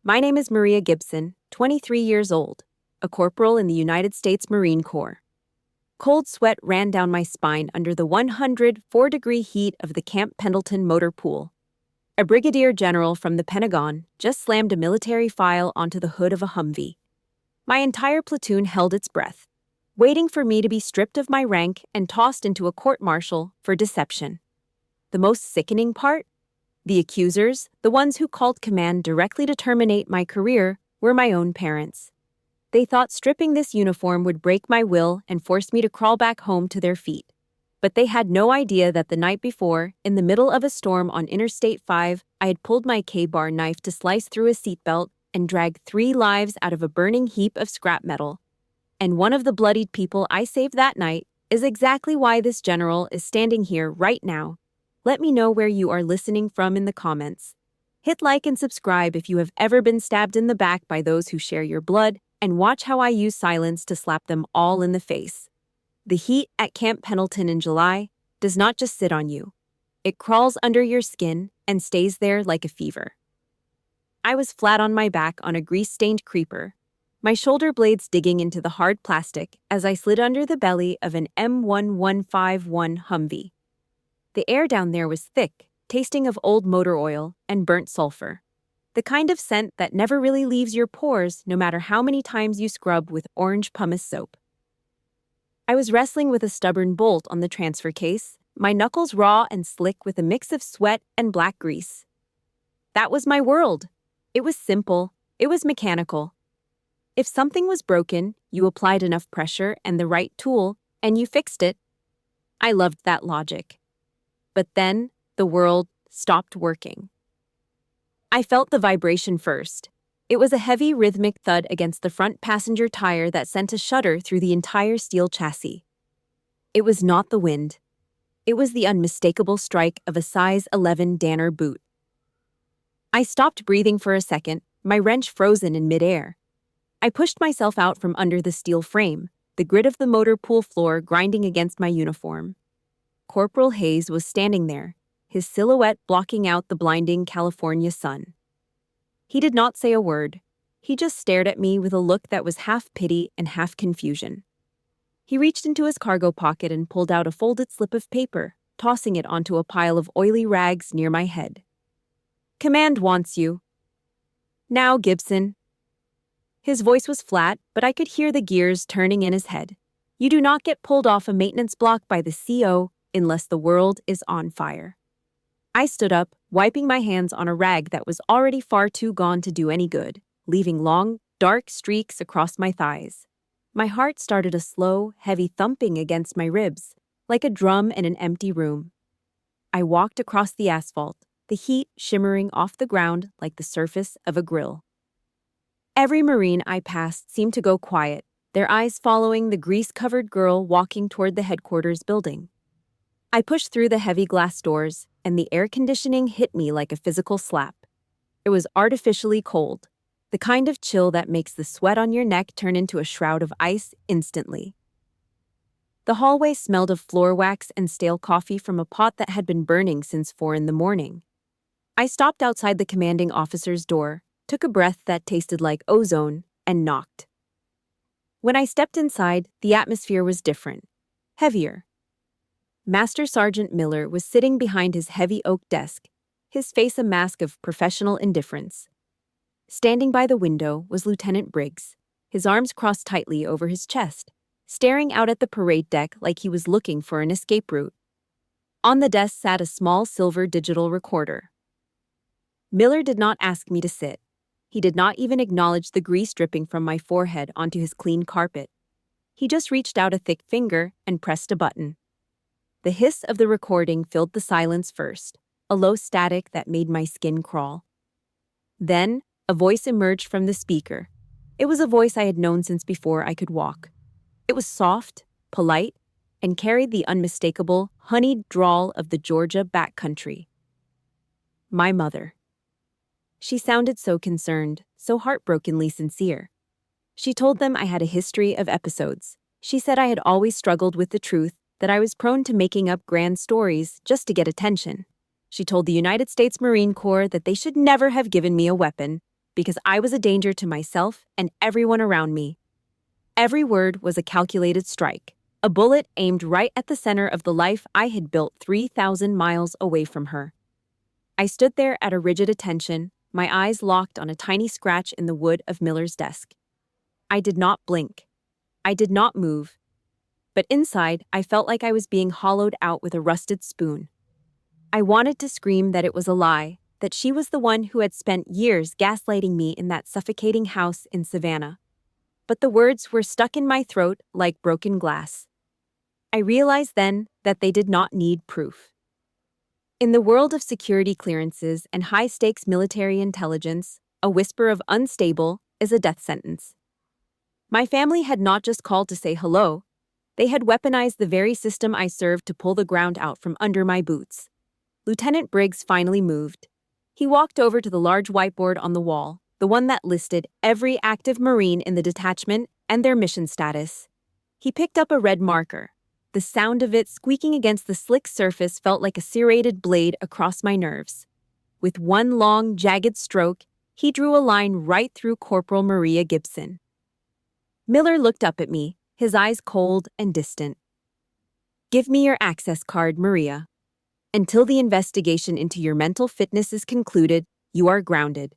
My name is Maria Gibson, 23 years old, a corporal in the United States Marine Corps. Cold sweat ran down my spine under the 104-degree heat of the Camp Pendleton motor pool. A brigadier general from the Pentagon just slammed a military file onto the hood of a Humvee. My entire platoon held its breath, waiting for me to be stripped of my rank and tossed into a court-martial for deception. The most sickening part? The accusers, the ones who called command directly to terminate my career, were my own parents. They thought stripping this uniform would break my will and force me to crawl back home to their feet. But they had no idea that the night before, in the middle of a storm on Interstate 5, I had pulled my K-bar knife to slice through a seatbelt and drag 3 lives out of a burning heap of scrap metal. And one of the bloodied people I saved that night is exactly why this general is standing here right now. Let me know where you are listening from in the comments. Hit like and subscribe if you have ever been stabbed in the back by those who share your blood, and watch how I use silence to slap them all in the face. The heat at Camp Pendleton in July does not just sit on you. It crawls under your skin and stays there like a fever. I was flat on my back on a grease-stained creeper, my shoulder blades digging into the hard plastic as I slid under the belly of an M1151 Humvee. The air down there was thick, tasting of old motor oil and burnt sulfur. The kind of scent that never really leaves your pores no matter how many times you scrub with orange pumice soap. I was wrestling with a stubborn bolt on the transfer case, my knuckles raw and slick with a mix of sweat and black grease. That was my world. It was simple. It was mechanical. If something was broken, you applied enough pressure and the right tool, and you fixed it. I loved that logic. But then, the world stopped working. I felt the vibration first. It was a heavy rhythmic thud against the front passenger tire that sent a shudder through the entire steel chassis. It was not the wind. It was the unmistakable strike of a size 11 Danner boot. I stopped breathing for a second, my wrench frozen in midair. I pushed myself out from under the steel frame, the grit of the motor pool floor grinding against my uniform. Corporal Hayes was standing there, his silhouette blocking out the blinding California sun. He did not say a word. He just stared at me with a look that was half pity and half confusion. He reached into his cargo pocket and pulled out a folded slip of paper, tossing it onto a pile of oily rags near my head. "Command wants you." "Now, Gibson." His voice was flat, but I could hear the gears turning in his head. "You do not get pulled off a maintenance block by the CO unless the world is on fire." I stood up, wiping my hands on a rag that was already far too gone to do any good, leaving long, dark streaks across my thighs. My heart started a slow, heavy thumping against my ribs, like a drum in an empty room. I walked across the asphalt, the heat shimmering off the ground like the surface of a grill. Every Marine I passed seemed to go quiet, their eyes following the grease-covered girl walking toward the headquarters building. I pushed through the heavy glass doors, and the air conditioning hit me like a physical slap. It was artificially cold, the kind of chill that makes the sweat on your neck turn into a shroud of ice instantly. The hallway smelled of floor wax and stale coffee from a pot that had been burning since 4 in the morning. I stopped outside the commanding officer's door, took a breath that tasted like ozone, and knocked. When I stepped inside, the atmosphere was different, heavier. Master Sergeant Miller was sitting behind his heavy oak desk, his face a mask of professional indifference. Standing by the window was Lieutenant Briggs, his arms crossed tightly over his chest, staring out at the parade deck like he was looking for an escape route. On the desk sat a small silver digital recorder. Miller did not ask me to sit. He did not even acknowledge the grease dripping from my forehead onto his clean carpet. He just reached out a thick finger and pressed a button. The hiss of the recording filled the silence first, a low static that made my skin crawl. Then, a voice emerged from the speaker. It was a voice I had known since before I could walk. It was soft, polite, and carried the unmistakable, honeyed drawl of the Georgia backcountry. My mother. She sounded so concerned, so heartbrokenly sincere. She told them I had a history of episodes. She said I had always struggled with the truth, that I was prone to making up grand stories just to get attention. She told the United States Marine Corps that they should never have given me a weapon, because I was a danger to myself and everyone around me. Every word was a calculated strike, a bullet aimed right at the center of the life I had built 3,000 miles away from her. I stood there at a rigid attention, my eyes locked on a tiny scratch in the wood of Miller's desk. I did not blink. I did not move. But inside, I felt like I was being hollowed out with a rusted spoon. I wanted to scream that it was a lie, that she was the one who had spent years gaslighting me in that suffocating house in Savannah. But the words were stuck in my throat like broken glass. I realized then that they did not need proof. In the world of security clearances and high-stakes military intelligence, a whisper of unstable is a death sentence. My family had not just called to say hello, they had weaponized the very system I served to pull the ground out from under my boots. Lieutenant Briggs finally moved. He walked over to the large whiteboard on the wall, the one that listed every active Marine in the detachment and their mission status. He picked up a red marker. The sound of it squeaking against the slick surface felt like a serrated blade across my nerves. With one long, jagged stroke, he drew a line right through Corporal Maria Gibson. Miller looked up at me, his eyes cold and distant. "Give me your access card, Maria. Until the investigation into your mental fitness is concluded, you are grounded.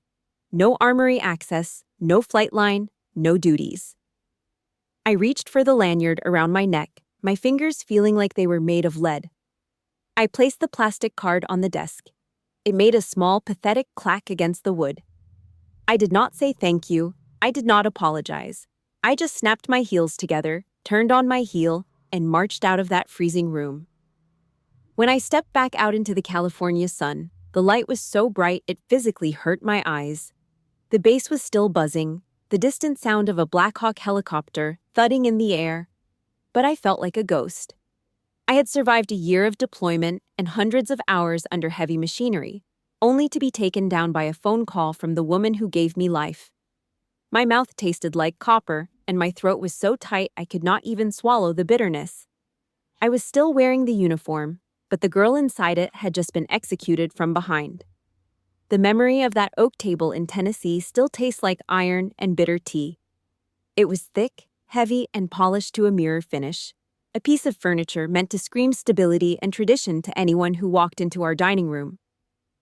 No armory access, no flight line, no duties." I reached for the lanyard around my neck, my fingers feeling like they were made of lead. I placed the plastic card on the desk. It made a small, pathetic clack against the wood. I did not say thank you. I did not apologize. I just snapped my heels together, turned on my heel, and marched out of that freezing room. When I stepped back out into the California sun, the light was so bright it physically hurt my eyes. The base was still buzzing, the distant sound of a Black Hawk helicopter thudding in the air, but I felt like a ghost. I had survived a year of deployment and hundreds of hours under heavy machinery, only to be taken down by a phone call from the woman who gave me life. My mouth tasted like copper, and my throat was so tight I could not even swallow the bitterness. I was still wearing the uniform, but the girl inside it had just been executed from behind. The memory of that oak table in Tennessee still tastes like iron and bitter tea. It was thick, heavy, and polished to a mirror finish, a piece of furniture meant to scream stability and tradition to anyone who walked into our dining room.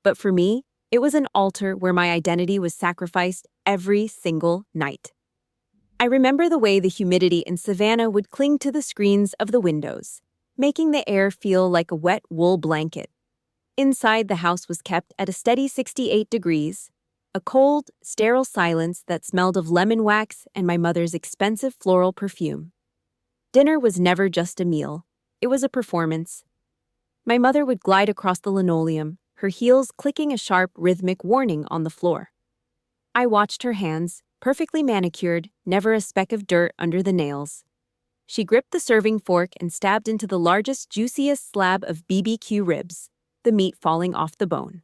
But for me, it was an altar where my identity was sacrificed every single night. I remember the way the humidity in Savannah would cling to the screens of the windows, making the air feel like a wet wool blanket. Inside, the house was kept at a steady 68 degrees, a cold, sterile silence that smelled of lemon wax and my mother's expensive floral perfume. Dinner was never just a meal. It was a performance. My mother would glide across the linoleum, her heels clicking a sharp, rhythmic warning on the floor. I watched her hands, perfectly manicured, never a speck of dirt under the nails. She gripped the serving fork and stabbed into the largest, juiciest slab of BBQ ribs, the meat falling off the bone.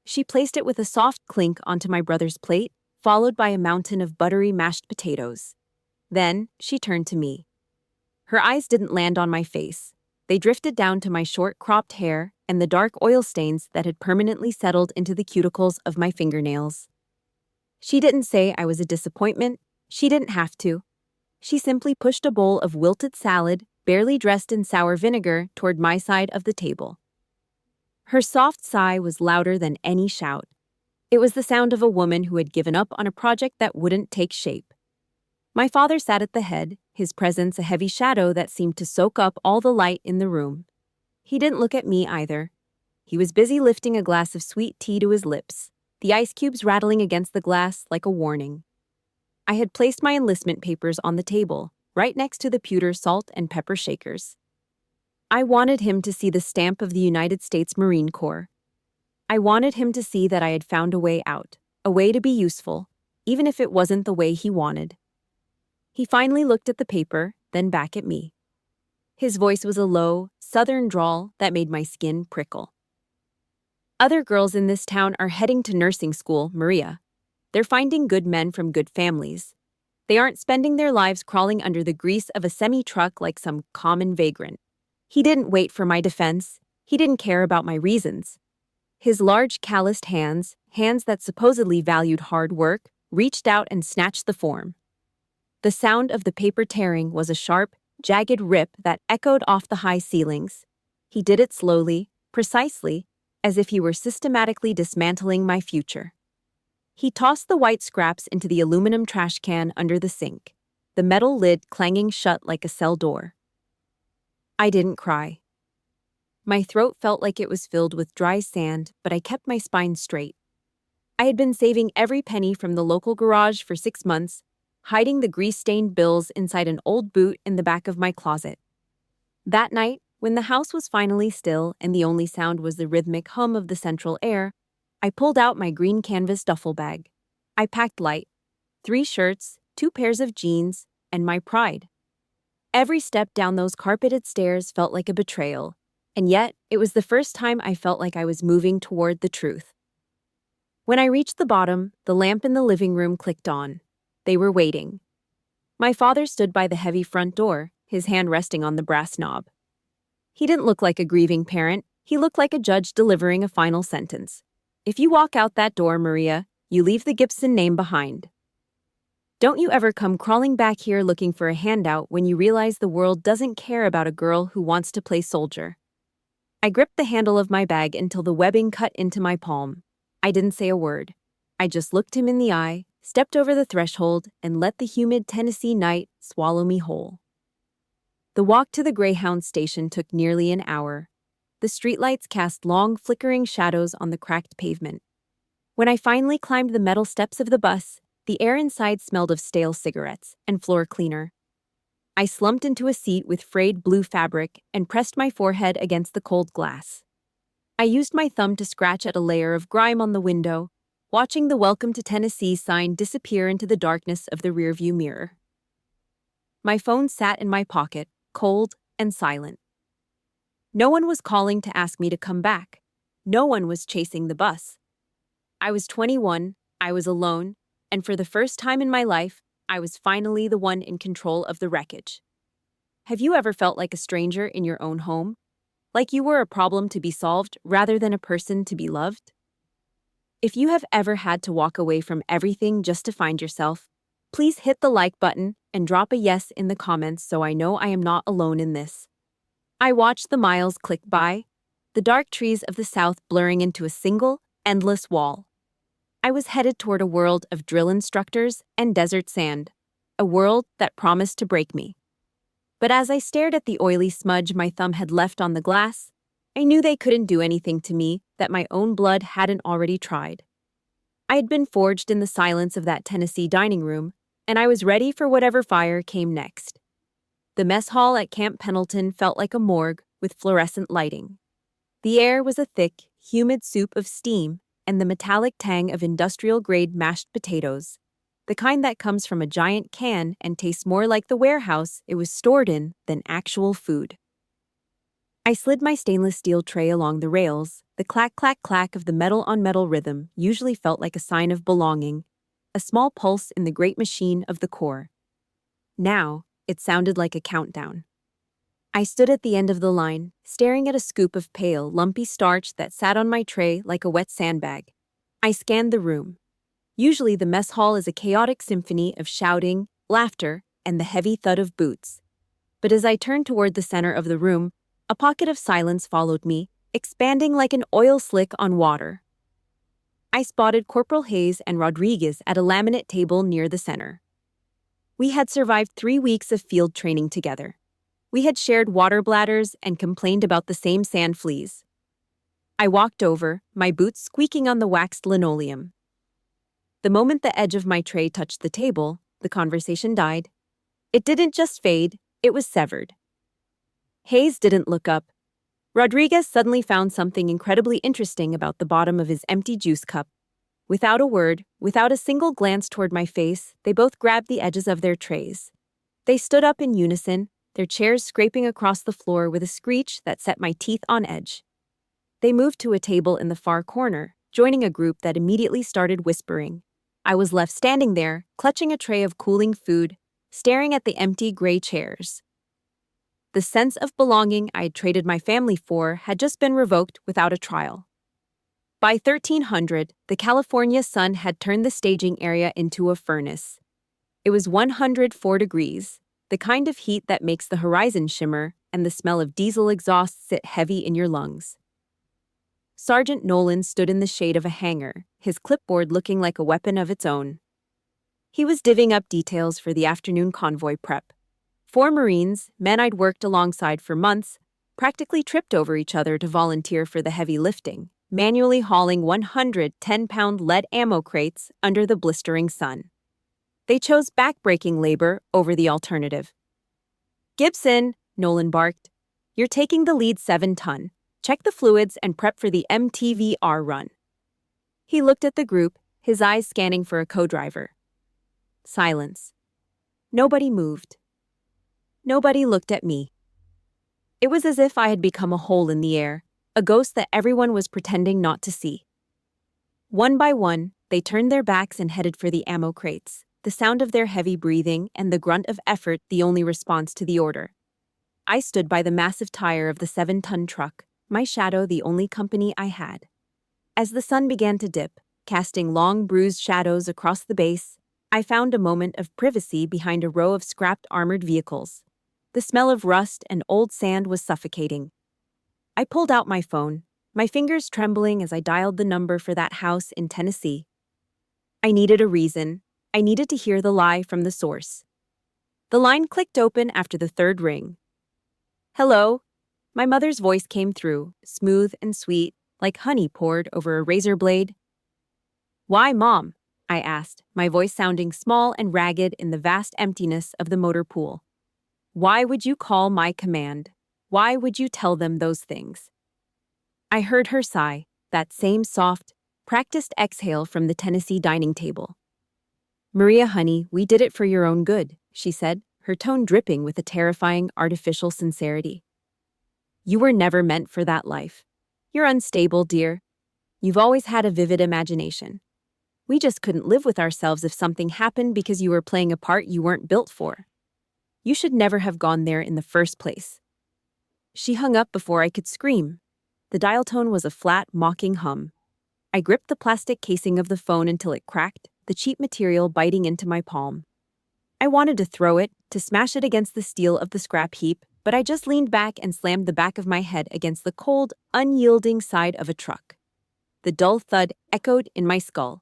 She placed it with a soft clink onto my brother's plate, followed by a mountain of buttery mashed potatoes. Then she turned to me. Her eyes didn't land on my face. They drifted down to my short, cropped hair and the dark oil stains that had permanently settled into the cuticles of my fingernails. She didn't say I was a disappointment. She didn't have to. She simply pushed a bowl of wilted salad, barely dressed in sour vinegar, toward my side of the table. Her soft sigh was louder than any shout. It was the sound of a woman who had given up on a project that wouldn't take shape. My father sat at the head, his presence a heavy shadow that seemed to soak up all the light in the room. He didn't look at me either. He was busy lifting a glass of sweet tea to his lips, the ice cubes rattling against the glass like a warning. I had placed my enlistment papers on the table, right next to the pewter salt and pepper shakers. I wanted him to see the stamp of the United States Marine Corps. I wanted him to see that I had found a way out, a way to be useful, even if it wasn't the way he wanted. He finally looked at the paper, then back at me. His voice was a low, southern drawl that made my skin prickle. "Other girls in this town are heading to nursing school, Maria. They're finding good men from good families. They aren't spending their lives crawling under the grease of a semi-truck like some common vagrant." He didn't wait for my defense. He didn't care about my reasons. His large calloused hands, hands that supposedly valued hard work, reached out and snatched the form. The sound of the paper tearing was a sharp, jagged rip that echoed off the high ceilings. He did it slowly, precisely, as if he were systematically dismantling my future. He tossed the white scraps into the aluminum trash can under the sink, the metal lid clanging shut like a cell door. I didn't cry. My throat felt like it was filled with dry sand, but I kept my spine straight. I had been saving every penny from the local garage for 6 months, hiding the grease-stained bills inside an old boot in the back of my closet. That night, when the house was finally still and the only sound was the rhythmic hum of the central air, I pulled out my green canvas duffel bag. I packed light: 3 shirts, 2 pairs of jeans, and my pride. Every step down those carpeted stairs felt like a betrayal, and yet it was the first time I felt like I was moving toward the truth. When I reached the bottom, the lamp in the living room clicked on. They were waiting. My father stood by the heavy front door, his hand resting on the brass knob. He didn't look like a grieving parent. He looked like a judge delivering a final sentence. If you walk out that door, Maria, you leave the Gibson name behind. Don't you ever come crawling back here looking for a handout when you realize the world doesn't care about a girl who wants to play soldier. I gripped the handle of my bag until the webbing cut into my palm. I didn't say a word. I just looked him in the eye, stepped over the threshold, and let the humid Tennessee night swallow me whole. The walk to the Greyhound station took nearly an hour. The streetlights cast long, flickering shadows on the cracked pavement. When I finally climbed the metal steps of the bus, the air inside smelled of stale cigarettes and floor cleaner. I slumped into a seat with frayed blue fabric and pressed my forehead against the cold glass. I used my thumb to scratch at a layer of grime on the window, watching the Welcome to Tennessee sign disappear into the darkness of the rearview mirror. My phone sat in my pocket, cold and silent. No one was calling to ask me to come back. No one was chasing the bus. I was 21, I was alone, and for the first time in my life, I was finally the one in control of the wreckage. Have you ever felt like a stranger in your own home? Like you were a problem to be solved rather than a person to be loved? If you have ever had to walk away from everything just to find yourself, please hit the like button and drop a yes in the comments so I know I am not alone in this. I watched the miles click by, the dark trees of the South blurring into a single, endless wall. I was headed toward a world of drill instructors and desert sand, a world that promised to break me. But as I stared at the oily smudge my thumb had left on the glass, I knew they couldn't do anything to me that my own blood hadn't already tried. I had been forged in the silence of that Tennessee dining room, and I was ready for whatever fire came next. The mess hall at Camp Pendleton felt like a morgue with fluorescent lighting. The air was a thick, humid soup of steam and the metallic tang of industrial-grade mashed potatoes, the kind that comes from a giant can and tastes more like the warehouse it was stored in than actual food. I slid my stainless steel tray along the rails. The clack-clack-clack of the metal-on-metal rhythm usually felt like a sign of belonging, a small pulse in the great machine of the core. Now, it sounded like a countdown. I stood at the end of the line, staring at a scoop of pale, lumpy starch that sat on my tray like a wet sandbag. I scanned the room. Usually the mess hall is a chaotic symphony of shouting, laughter, and the heavy thud of boots. But as I turned toward the center of the room, a pocket of silence followed me, expanding like an oil slick on water. I spotted Corporal Hayes and Rodriguez at a laminate table near the center. We had survived 3 weeks of field training together. We had shared water bladders and complained about the same sand fleas. I walked over, my boots squeaking on the waxed linoleum. The moment the edge of my tray touched the table, the conversation died. It didn't just fade, it was severed. Hayes didn't look up. Rodriguez suddenly found something incredibly interesting about the bottom of his empty juice cup. Without a word, without a single glance toward my face, they both grabbed the edges of their trays. They stood up in unison, their chairs scraping across the floor with a screech that set my teeth on edge. They moved to a table in the far corner, joining a group that immediately started whispering. I was left standing there, clutching a tray of cooling food, staring at the empty gray chairs. The sense of belonging I had traded my family for had just been revoked without a trial. By 1300, the California sun had turned the staging area into a furnace. It was 104 degrees, the kind of heat that makes the horizon shimmer and the smell of diesel exhaust sit heavy in your lungs. Sergeant Nolan stood in the shade of a hangar, his clipboard looking like a weapon of its own. He was divvying up details for the afternoon convoy prep. 4 Marines, men I'd worked alongside for months, practically tripped over each other to volunteer for the heavy lifting, manually hauling 110-pound lead ammo crates under the blistering sun. They chose back-breaking labor over the alternative. "Gibson," Nolan barked, "you're taking the lead 7-ton. Check the fluids and prep for the MTVR run." He looked at the group, his eyes scanning for a co-driver. Silence. Nobody moved. Nobody looked at me. It was as if I had become a hole in the air, a ghost that everyone was pretending not to see. One by one, they turned their backs and headed for the ammo crates, the sound of their heavy breathing and the grunt of effort the only response to the order. I stood by the massive tire of the 7-ton truck, my shadow the only company I had. As the sun began to dip, casting long bruised shadows across the base, I found a moment of privacy behind a row of scrapped armored vehicles. The smell of rust and old sand was suffocating. I pulled out my phone, my fingers trembling as I dialed the number for that house in Tennessee. I needed a reason. I needed to hear the lie from the source. The line clicked open after the 3rd ring. "Hello?" My mother's voice came through, smooth and sweet, like honey poured over a razor blade. "Why, Mom?" I asked, my voice sounding small and ragged in the vast emptiness of the motor pool. "Why would you call my command? Why would you tell them those things?" I heard her sigh, that same soft, practiced exhale from the Tennessee dining table. "Maria, honey, we did it for your own good," she said, her tone dripping with a terrifying, artificial sincerity. "You were never meant for that life. You're unstable, dear. You've always had a vivid imagination. We just couldn't live with ourselves if something happened because you were playing a part you weren't built for. You should never have gone there in the first place." She hung up before I could scream. The dial tone was a flat, mocking hum. I gripped the plastic casing of the phone until it cracked, the cheap material biting into my palm. I wanted to throw it, to smash it against the steel of the scrap heap, but I just leaned back and slammed the back of my head against the cold, unyielding side of a truck. The dull thud echoed in my skull.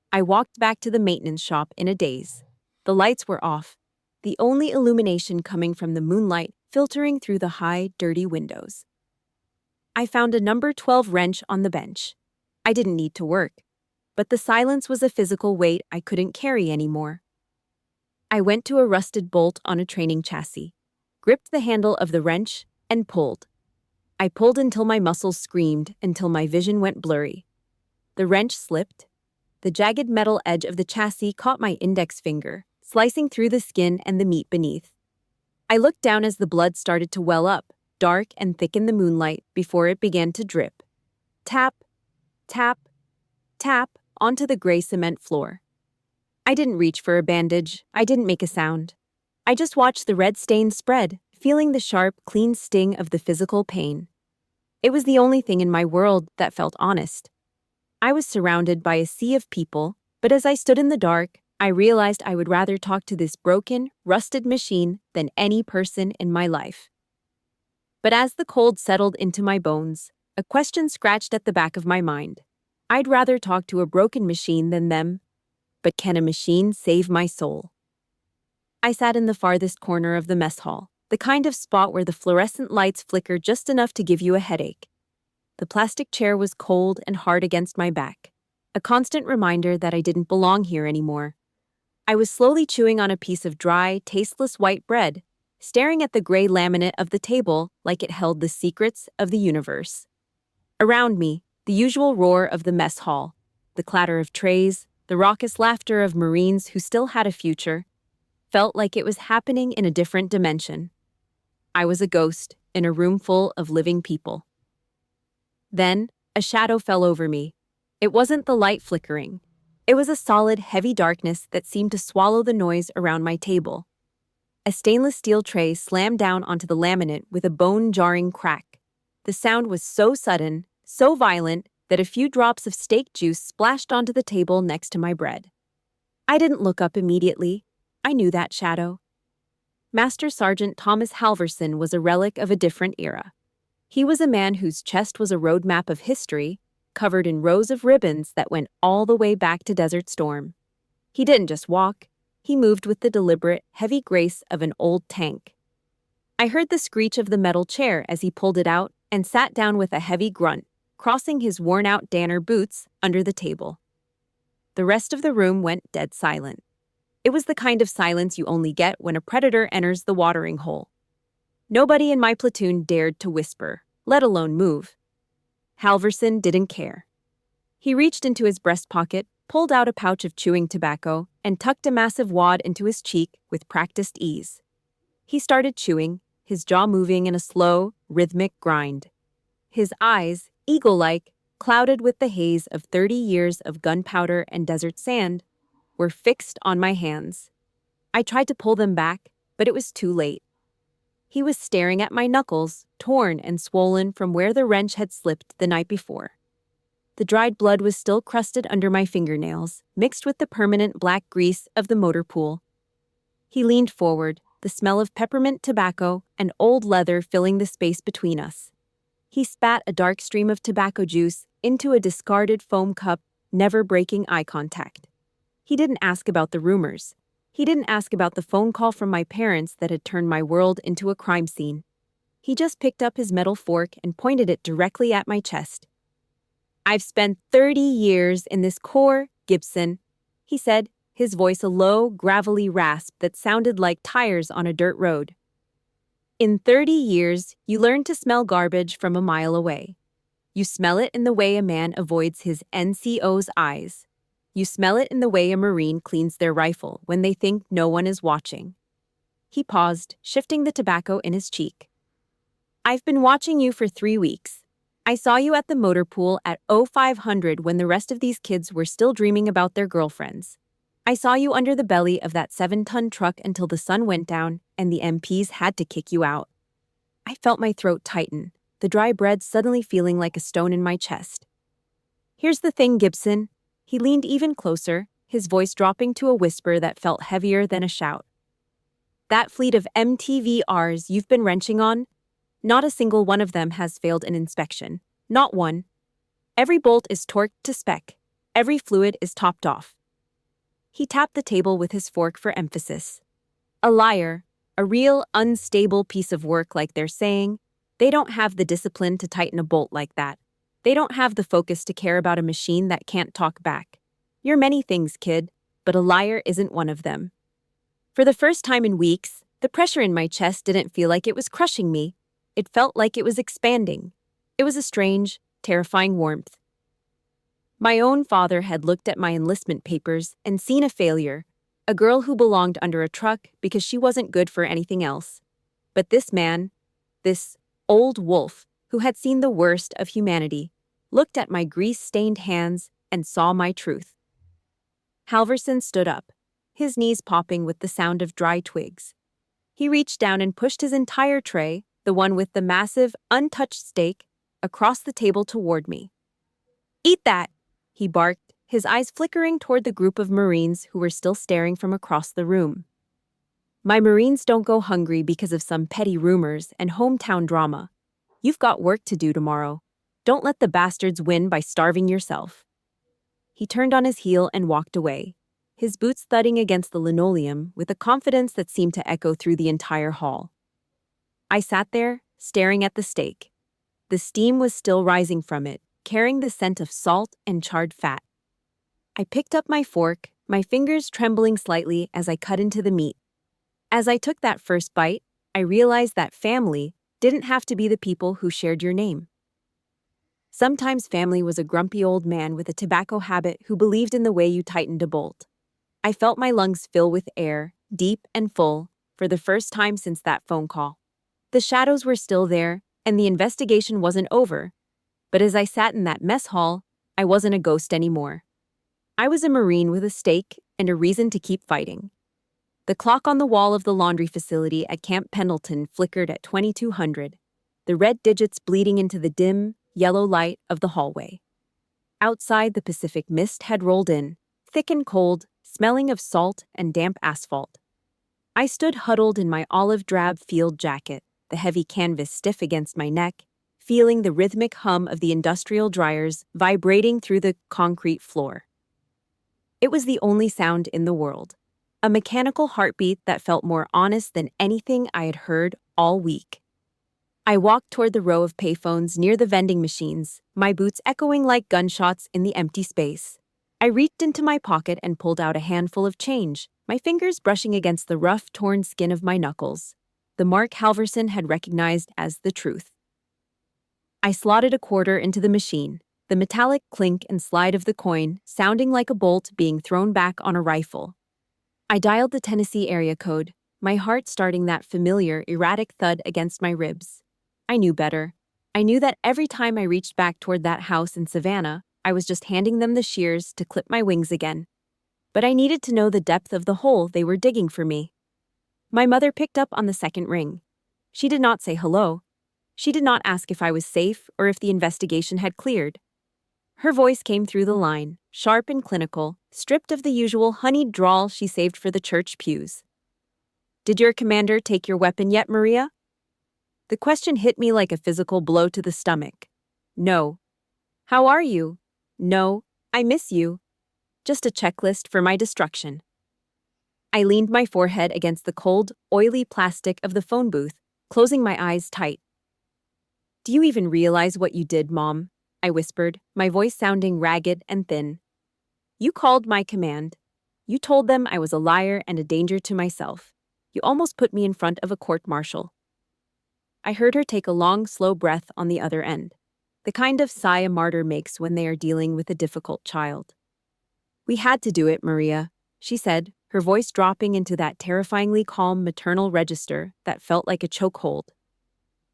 I walked back to the maintenance shop in a daze. The lights were off, the only illumination coming from the moonlight filtering through the high, dirty windows. I found a number 12 wrench on the bench. I didn't need to work, but the silence was a physical weight I couldn't carry anymore. I went to a rusted bolt on a training chassis, gripped the handle of the wrench, and pulled. I pulled until my muscles screamed, until my vision went blurry. The wrench slipped. The jagged metal edge of the chassis caught my index finger, slicing through the skin and the meat beneath. I looked down as the blood started to well up, dark and thick in the moonlight, before it began to drip. Tap, tap, tap, onto the gray cement floor. I didn't reach for a bandage. I didn't make a sound. I just watched the red stain spread, feeling the sharp, clean sting of the physical pain. It was the only thing in my world that felt honest. I was surrounded by a sea of people, but as I stood in the dark, I realized I would rather talk to this broken, rusted machine than any person in my life. But as the cold settled into my bones, a question scratched at the back of my mind. I'd rather talk to a broken machine than them. But can a machine save my soul? I sat in the farthest corner of the mess hall, the kind of spot where the fluorescent lights flicker just enough to give you a headache. The plastic chair was cold and hard against my back, a constant reminder that I didn't belong here anymore. I was slowly chewing on a piece of dry, tasteless white bread, staring at the gray laminate of the table like it held the secrets of the universe. Around me, the usual roar of the mess hall, the clatter of trays, the raucous laughter of Marines who still had a future, felt like it was happening in a different dimension. I was a ghost in a room full of living people. Then, a shadow fell over me. It wasn't the light flickering. It was a solid, heavy darkness that seemed to swallow the noise around my table. A stainless steel tray slammed down onto the laminate with a bone-jarring crack. The sound was so sudden, so violent, that a few drops of steak juice splashed onto the table next to my bread. I didn't look up immediately. I knew that shadow. Master Sergeant Thomas Halverson was a relic of a different era. He was a man whose chest was a roadmap of history, covered in rows of ribbons that went all the way back to Desert Storm. He didn't just walk, he moved with the deliberate, heavy grace of an old tank. I heard the screech of the metal chair as he pulled it out and sat down with a heavy grunt, crossing his worn-out Danner boots under the table. The rest of the room went dead silent. It was the kind of silence you only get when a predator enters the watering hole. Nobody in my platoon dared to whisper, let alone move. Halverson didn't care. He reached into his breast pocket, pulled out a pouch of chewing tobacco, and tucked a massive wad into his cheek with practiced ease. He started chewing, his jaw moving in a slow, rhythmic grind. His eyes, eagle-like, clouded with the haze of 30 years of gunpowder and desert sand, were fixed on my hands. I tried to pull them back, but it was too late. He was staring at my knuckles, torn and swollen from where the wrench had slipped the night before. The dried blood was still crusted under my fingernails, mixed with the permanent black grease of the motor pool. He leaned forward, the smell of peppermint tobacco and old leather filling the space between us. He spat a dark stream of tobacco juice into a discarded foam cup, never breaking eye contact. He didn't ask about the rumors. He didn't ask about the phone call from my parents that had turned my world into a crime scene. He just picked up his metal fork and pointed it directly at my chest. "I've spent 30 years in this Corps, Gibson," he said, his voice a low, gravelly rasp that sounded like tires on a dirt road. "In 30 years, you learn to smell garbage from a mile away. You smell it in the way a man avoids his NCO's eyes. You smell it in the way a Marine cleans their rifle when they think no one is watching." He paused, shifting the tobacco in his cheek. "I've been watching you for 3 weeks. I saw you at the motor pool at 0500 when the rest of these kids were still dreaming about their girlfriends. I saw you under the belly of that 7-ton truck until the sun went down and the MPs had to kick you out." I felt my throat tighten, the dry bread suddenly feeling like a stone in my chest. "Here's the thing, Gibson." He leaned even closer, his voice dropping to a whisper that felt heavier than a shout. "That fleet of MTVRs you've been wrenching on, not a single one of them has failed an inspection. Not one. Every bolt is torqued to spec. Every fluid is topped off." He tapped the table with his fork for emphasis. "A liar, a real unstable piece of work like they're saying, they don't have the discipline to tighten a bolt like that. They don't have the focus to care about a machine that can't talk back. You're many things, kid, but a liar isn't one of them." For the first time in weeks, the pressure in my chest didn't feel like it was crushing me. It felt like it was expanding. It was a strange, terrifying warmth. My own father had looked at my enlistment papers and seen a failure, a girl who belonged under a truck because she wasn't good for anything else. But this man, this old wolf, who had seen the worst of humanity, looked at my grease-stained hands and saw my truth. Halverson stood up, his knees popping with the sound of dry twigs. He reached down and pushed his entire tray, the one with the massive, untouched steak, across the table toward me. "Eat that!" he barked, his eyes flickering toward the group of Marines who were still staring from across the room. "My Marines don't go hungry because of some petty rumors and hometown drama. You've got work to do tomorrow. Don't let the bastards win by starving yourself." He turned on his heel and walked away, his boots thudding against the linoleum with a confidence that seemed to echo through the entire hall. I sat there, staring at the steak. The steam was still rising from it, carrying the scent of salt and charred fat. I picked up my fork, my fingers trembling slightly as I cut into the meat. As I took that first bite, I realized that family didn't have to be the people who shared your name. Sometimes family was a grumpy old man with a tobacco habit who believed in the way you tightened a bolt. I felt my lungs fill with air, deep and full, for the first time since that phone call. The shadows were still there, and the investigation wasn't over. But as I sat in that mess hall, I wasn't a ghost anymore. I was a Marine with a stake and a reason to keep fighting. The clock on the wall of the laundry facility at Camp Pendleton flickered at 2200, the red digits bleeding into the dim, yellow light of the hallway. Outside, the Pacific mist had rolled in, thick and cold, smelling of salt and damp asphalt. I stood huddled in my olive drab field jacket, the heavy canvas stiff against my neck, feeling the rhythmic hum of the industrial dryers vibrating through the concrete floor. It was the only sound in the world, a mechanical heartbeat that felt more honest than anything I had heard all week. I walked toward the row of payphones near the vending machines, my boots echoing like gunshots in the empty space. I reached into my pocket and pulled out a handful of change, my fingers brushing against the rough, torn skin of my knuckles, the mark Halverson had recognized as the truth. I slotted a quarter into the machine, the metallic clink and slide of the coin sounding like a bolt being thrown back on a rifle. I dialed the Tennessee area code, my heart starting that familiar, erratic thud against my ribs. I knew better. I knew that every time I reached back toward that house in Savannah, I was just handing them the shears to clip my wings again. But I needed to know the depth of the hole they were digging for me. My mother picked up on the second ring. She did not say hello. She did not ask if I was safe or if the investigation had cleared. Her voice came through the line, sharp and clinical, stripped of the usual honeyed drawl she saved for the church pews. "Did your commander take your weapon yet, Maria?" The question hit me like a physical blow to the stomach. "No." "How are you?" "No, I miss you." Just a checklist for my destruction. I leaned my forehead against the cold, oily plastic of the phone booth, closing my eyes tight. "Do you even realize what you did, Mom?" I whispered, my voice sounding ragged and thin. "You called my command. You told them I was a liar and a danger to myself. You almost put me in front of a court-martial." I heard her take a long, slow breath on the other end, the kind of sigh a martyr makes when they are dealing with a difficult child. "We had to do it, Maria," she said, her voice dropping into that terrifyingly calm maternal register that felt like a chokehold.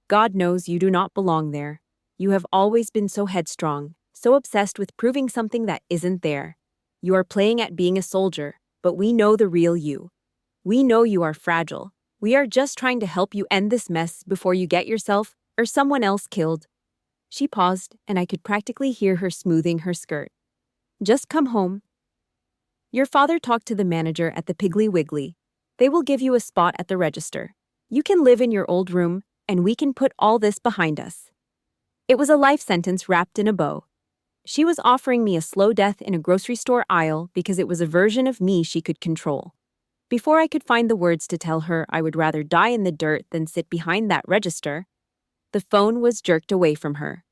"God knows you do not belong there. You have always been so headstrong, so obsessed with proving something that isn't there. You are playing at being a soldier, but we know the real you. We know you are fragile. We are just trying to help you end this mess before you get yourself or someone else killed." She paused, and I could practically hear her smoothing her skirt. "Just come home. Your father talked to the manager at the Piggly Wiggly. They will give you a spot at the register. You can live in your old room, and we can put all this behind us." It was a life sentence wrapped in a bow. She was offering me a slow death in a grocery store aisle because it was a version of me she could control. Before I could find the words to tell her I would rather die in the dirt than sit behind that register, the phone was jerked away from her.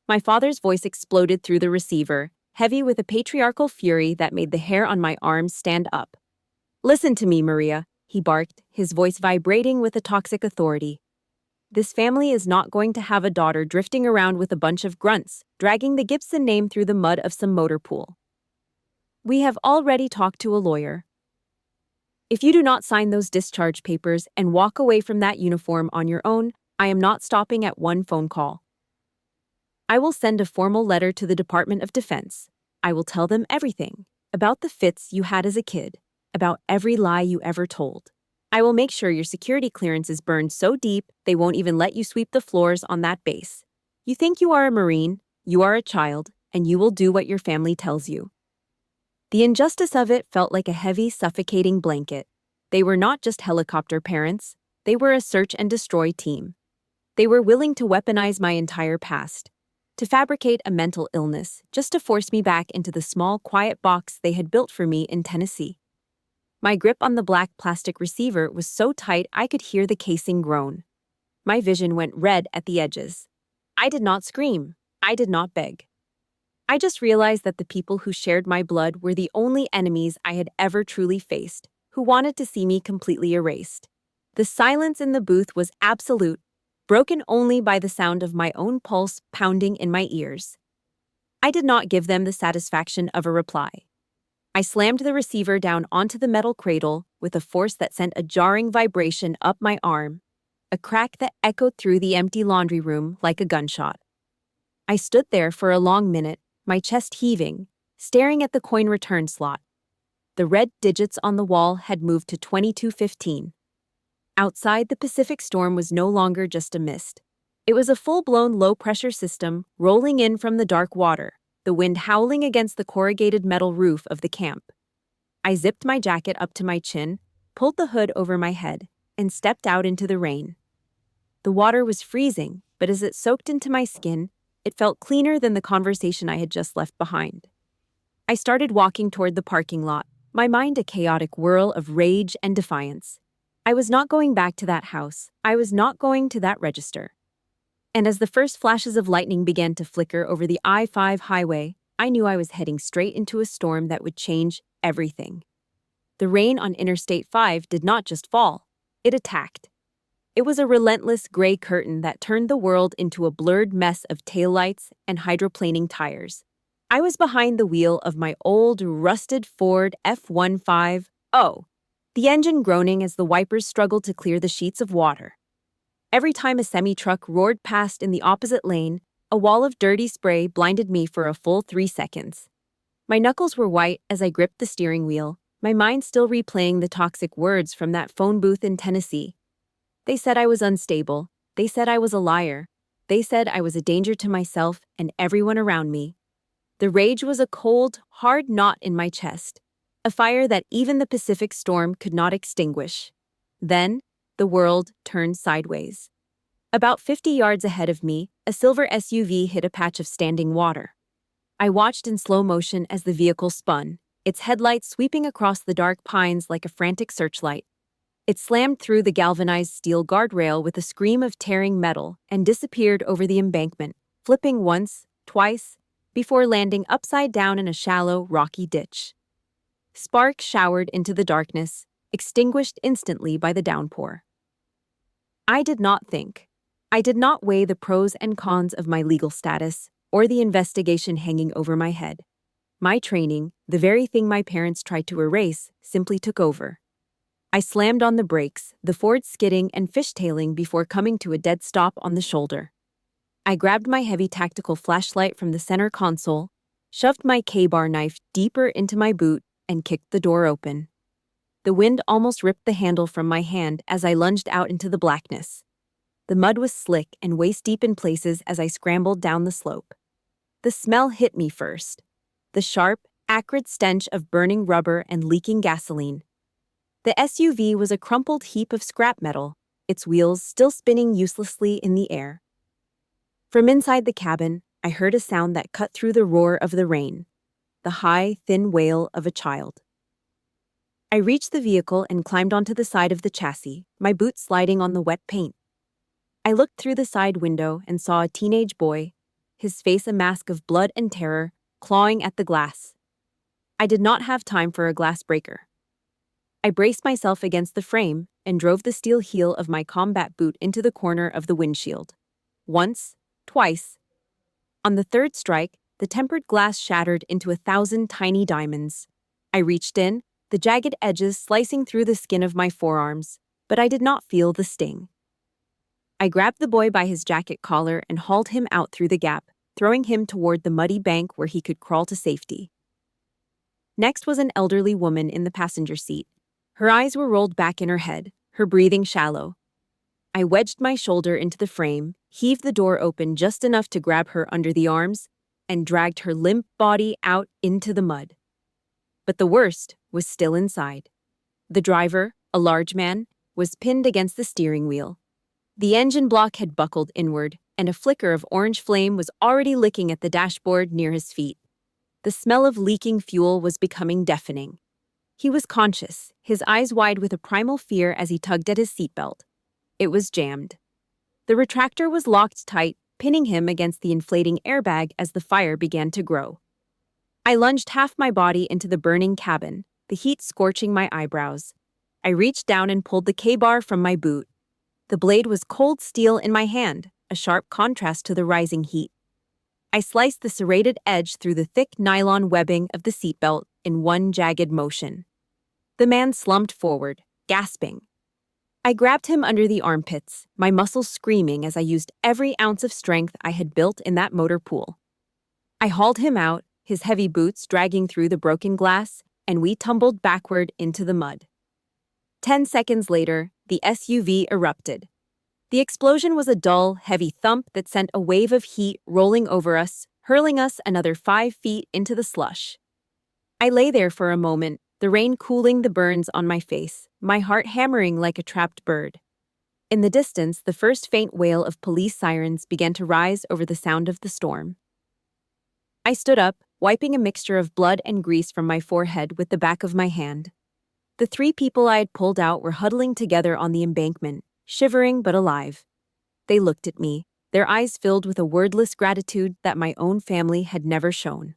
My father's voice exploded through the receiver, heavy with a patriarchal fury that made the hair on my arms stand up. "Listen to me, Maria," he barked, his voice vibrating with a toxic authority. "This family is not going to have a daughter drifting around with a bunch of grunts, dragging the Gibson name through the mud of some motor pool. We have already talked to a lawyer. If you do not sign those discharge papers and walk away from that uniform on your own, I am not stopping at one phone call. I will send a formal letter to the Department of Defense. I will tell them everything, about the fits you had as a kid, about every lie you ever told. I will make sure your security clearance is burned so deep they won't even let you sweep the floors on that base. You think you are a Marine, you are a child, and you will do what your family tells you." The injustice of it felt like a heavy, suffocating blanket. They were not just helicopter parents, they were a search and destroy team. They were willing to weaponize my entire past, to fabricate a mental illness just to force me back into the small, quiet box they had built for me in Tennessee. My grip on the black plastic receiver was so tight I could hear the casing groan. My vision went red at the edges. I did not scream. I did not beg. I just realized that the people who shared my blood were the only enemies I had ever truly faced, who wanted to see me completely erased. The silence in the booth was absolute, broken only by the sound of my own pulse pounding in my ears. I did not give them the satisfaction of a reply. I slammed the receiver down onto the metal cradle with a force that sent a jarring vibration up my arm, a crack that echoed through the empty laundry room like a gunshot. I stood there for a long minute, my chest heaving, staring at the coin return slot. The red digits on the wall had moved to 2215. Outside, the Pacific storm was no longer just a mist. It was a full-blown low-pressure system rolling in from the dark water, the wind howling against the corrugated metal roof of the camp. I zipped my jacket up to my chin, pulled the hood over my head, and stepped out into the rain. The water was freezing, but as it soaked into my skin, it felt cleaner than the conversation I had just left behind. I started walking toward the parking lot, my mind a chaotic whirl of rage and defiance. I was not going back to that house. I was not going to that register. And as the first flashes of lightning began to flicker over the I-5 highway, I knew I was heading straight into a storm that would change everything. The rain on Interstate 5 did not just fall, it attacked. It was a relentless gray curtain that turned the world into a blurred mess of taillights and hydroplaning tires. I was behind the wheel of my old, rusted Ford F-15, the engine groaning as the wipers struggled to clear the sheets of water. Every time a semi-truck roared past in the opposite lane, a wall of dirty spray blinded me for a full 3 seconds. My knuckles were white as I gripped the steering wheel, my mind still replaying the toxic words from that phone booth in Tennessee. They said I was unstable. They said I was a liar. They said I was a danger to myself and everyone around me. The rage was a cold, hard knot in my chest, a fire that even the Pacific storm could not extinguish. Then, the world turned sideways. About 50 yards ahead of me, a silver SUV hit a patch of standing water. I watched in slow motion as the vehicle spun, its headlights sweeping across the dark pines like a frantic searchlight. It slammed through the galvanized steel guardrail with a scream of tearing metal and disappeared over the embankment, flipping once, twice, before landing upside down in a shallow, rocky ditch. Sparks showered into the darkness, extinguished instantly by the downpour. I did not think. I did not weigh the pros and cons of my legal status or the investigation hanging over my head. My training, the very thing my parents tried to erase, simply took over. I slammed on the brakes, the Ford skidding and fishtailing before coming to a dead stop on the shoulder. I grabbed my heavy tactical flashlight from the center console, shoved my K-bar knife deeper into my boot, and kicked the door open. The wind almost ripped the handle from my hand as I lunged out into the blackness. The mud was slick and waist-deep in places as I scrambled down the slope. The smell hit me first. The sharp, acrid stench of burning rubber and leaking gasoline. The SUV was a crumpled heap of scrap metal, its wheels still spinning uselessly in the air. From inside the cabin, I heard a sound that cut through the roar of the rain. The high, thin wail of a child. I reached the vehicle and climbed onto the side of the chassis, my boots sliding on the wet paint. I looked through the side window and saw a teenage boy, his face a mask of blood and terror, clawing at the glass. I did not have time for a glass breaker. I braced myself against the frame and drove the steel heel of my combat boot into the corner of the windshield. Once, twice. On the third strike, the tempered glass shattered into 1,000 tiny diamonds. I reached in, the jagged edges slicing through the skin of my forearms, but I did not feel the sting. I grabbed the boy by his jacket collar and hauled him out through the gap, throwing him toward the muddy bank where he could crawl to safety. Next was an elderly woman in the passenger seat. Her eyes were rolled back in her head, her breathing shallow. I wedged my shoulder into the frame, heaved the door open just enough to grab her under the arms, and dragged her limp body out into the mud. But the worst was still inside. The driver, a large man, was pinned against the steering wheel. The engine block had buckled inward, and a flicker of orange flame was already licking at the dashboard near his feet. The smell of leaking fuel was becoming deafening. He was conscious, his eyes wide with a primal fear as he tugged at his seatbelt. It was jammed. The retractor was locked tight, pinning him against the inflating airbag as the fire began to grow. I lunged half my body into the burning cabin, the heat scorching my eyebrows. I reached down and pulled the K-bar from my boot. The blade was cold steel in my hand, a sharp contrast to the rising heat. I sliced the serrated edge through the thick nylon webbing of the seatbelt in one jagged motion. The man slumped forward, gasping. I grabbed him under the armpits, my muscles screaming as I used every ounce of strength I had built in that motor pool. I hauled him out, his heavy boots dragging through the broken glass, and we tumbled backward into the mud. 10 seconds later, the SUV erupted. The explosion was a dull, heavy thump that sent a wave of heat rolling over us, hurling us another 5 feet into the slush. I lay there for a moment, the rain cooling the burns on my face, my heart hammering like a trapped bird. In the distance, the first faint wail of police sirens began to rise over the sound of the storm. I stood up, wiping a mixture of blood and grease from my forehead with the back of my hand. The 3 people I had pulled out were huddling together on the embankment, shivering but alive. They looked at me, their eyes filled with a wordless gratitude that my own family had never shown.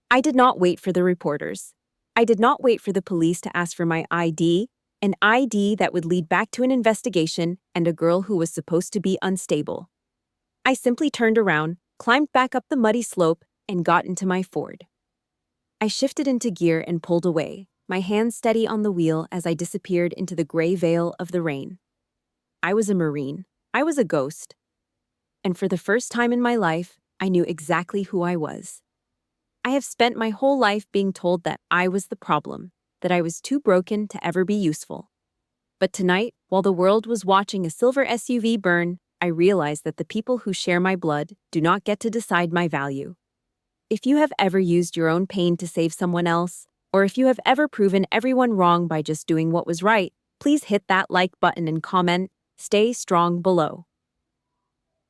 I did not wait for the reporters. I did not wait for the police to ask for my ID, an ID that would lead back to an investigation and a girl who was supposed to be unstable. I simply turned around, climbed back up the muddy slope, and got into my Ford. I shifted into gear and pulled away, my hands steady on the wheel as I disappeared into the gray veil of the rain. I was a Marine. I was a ghost. And for the first time in my life, I knew exactly who I was. I have spent my whole life being told that I was the problem, that I was too broken to ever be useful. But tonight, while the world was watching a silver SUV burn, I realized that the people who share my blood do not get to decide my value. If you have ever used your own pain to save someone else, or if you have ever proven everyone wrong by just doing what was right, please hit that like button and comment, "Stay strong" below.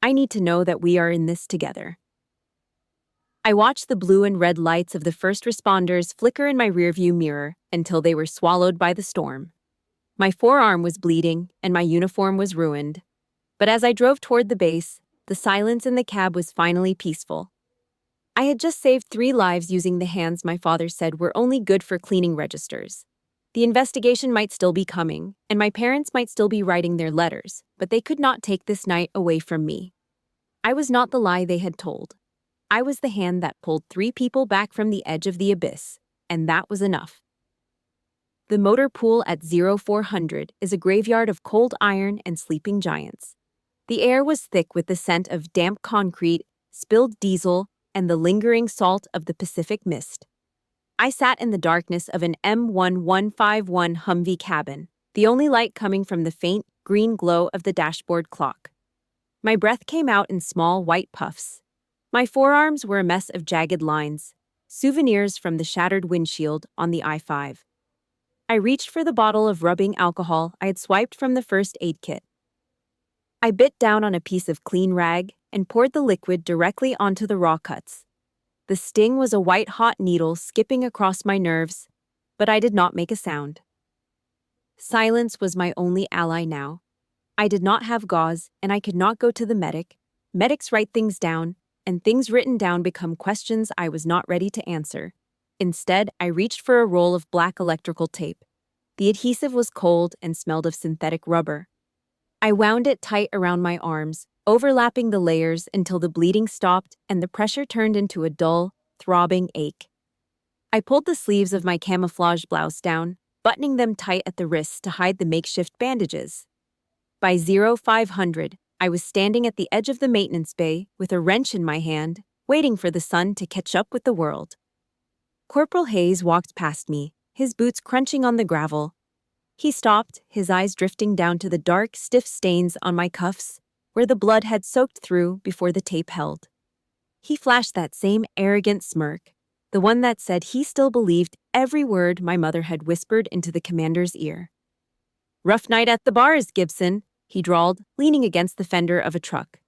I need to know that we are in this together. I watched the blue and red lights of the first responders flicker in my rearview mirror until they were swallowed by the storm. My forearm was bleeding and my uniform was ruined. But as I drove toward the base, the silence in the cab was finally peaceful. I had just saved 3 lives using the hands my father said were only good for cleaning registers. The investigation might still be coming, and my parents might still be writing their letters, but they could not take this night away from me. I was not the lie they had told. I was the hand that pulled 3 people back from the edge of the abyss, and that was enough. The motor pool at 0400 is a graveyard of cold iron and sleeping giants. The air was thick with the scent of damp concrete, spilled diesel, and the lingering salt of the Pacific mist. I sat in the darkness of an M1151 Humvee cabin, the only light coming from the faint, green glow of the dashboard clock. My breath came out in small, white puffs. My forearms were a mess of jagged lines, souvenirs from the shattered windshield on the I-5. I reached for the bottle of rubbing alcohol I had swiped from the first aid kit. I bit down on a piece of clean rag and poured the liquid directly onto the raw cuts. The sting was a white-hot needle skipping across my nerves, but I did not make a sound. Silence was my only ally now. I did not have gauze, and I could not go to the medic. Medics write things down, and things written down become questions I was not ready to answer. Instead, I reached for a roll of black electrical tape. The adhesive was cold and smelled of synthetic rubber. I wound it tight around my arms, overlapping the layers until the bleeding stopped and the pressure turned into a dull, throbbing ache. I pulled the sleeves of my camouflage blouse down, buttoning them tight at the wrists to hide the makeshift bandages. By 0500, I was standing at the edge of the maintenance bay with a wrench in my hand, waiting for the sun to catch up with the world. Corporal Hayes walked past me, his boots crunching on the gravel. He stopped, his eyes drifting down to the dark, stiff stains on my cuffs, where the blood had soaked through before the tape held. He flashed that same arrogant smirk, the one that said he still believed every word my mother had whispered into the commander's ear. "Rough night at the bars, Gibson," he drawled, leaning against the fender of a truck.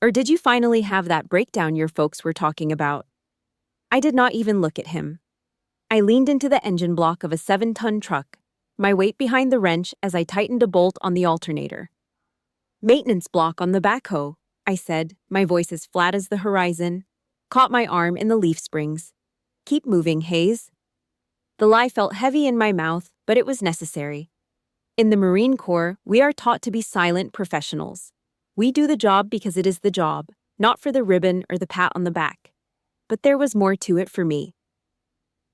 "Or did you finally have that breakdown your folks were talking about?" I did not even look at him. I leaned into the engine block of a 7-ton truck, my weight behind the wrench as I tightened a bolt on the alternator. "Maintenance block on the backhoe," I said, my voice as flat as the horizon, caught my arm in the leaf springs. "Keep moving, Hayes." The lie felt heavy in my mouth, but it was necessary. In the Marine Corps, we are taught to be silent professionals. We do the job because it is the job, not for the ribbon or the pat on the back. But there was more to it for me.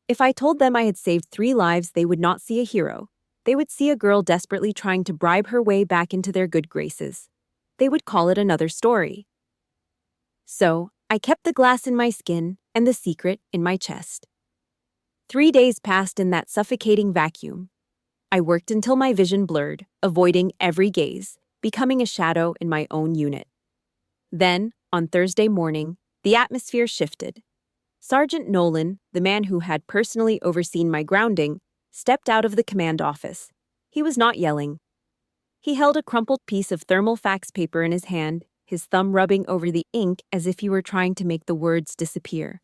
If I told them I had saved 3 lives, they would not see a hero. They would see a girl desperately trying to bribe her way back into their good graces. They would call it another story. So, I kept the glass in my skin and the secret in my chest. 3 days passed in that suffocating vacuum. I worked until my vision blurred, avoiding every gaze, becoming a shadow in my own unit. Then, on Thursday morning, The atmosphere shifted. Sergeant Nolan, the man who had personally overseen my grounding, stepped out of the command office. He was not yelling. He held a crumpled piece of thermal fax paper in his hand, his thumb rubbing over the ink as if he were trying to make the words disappear.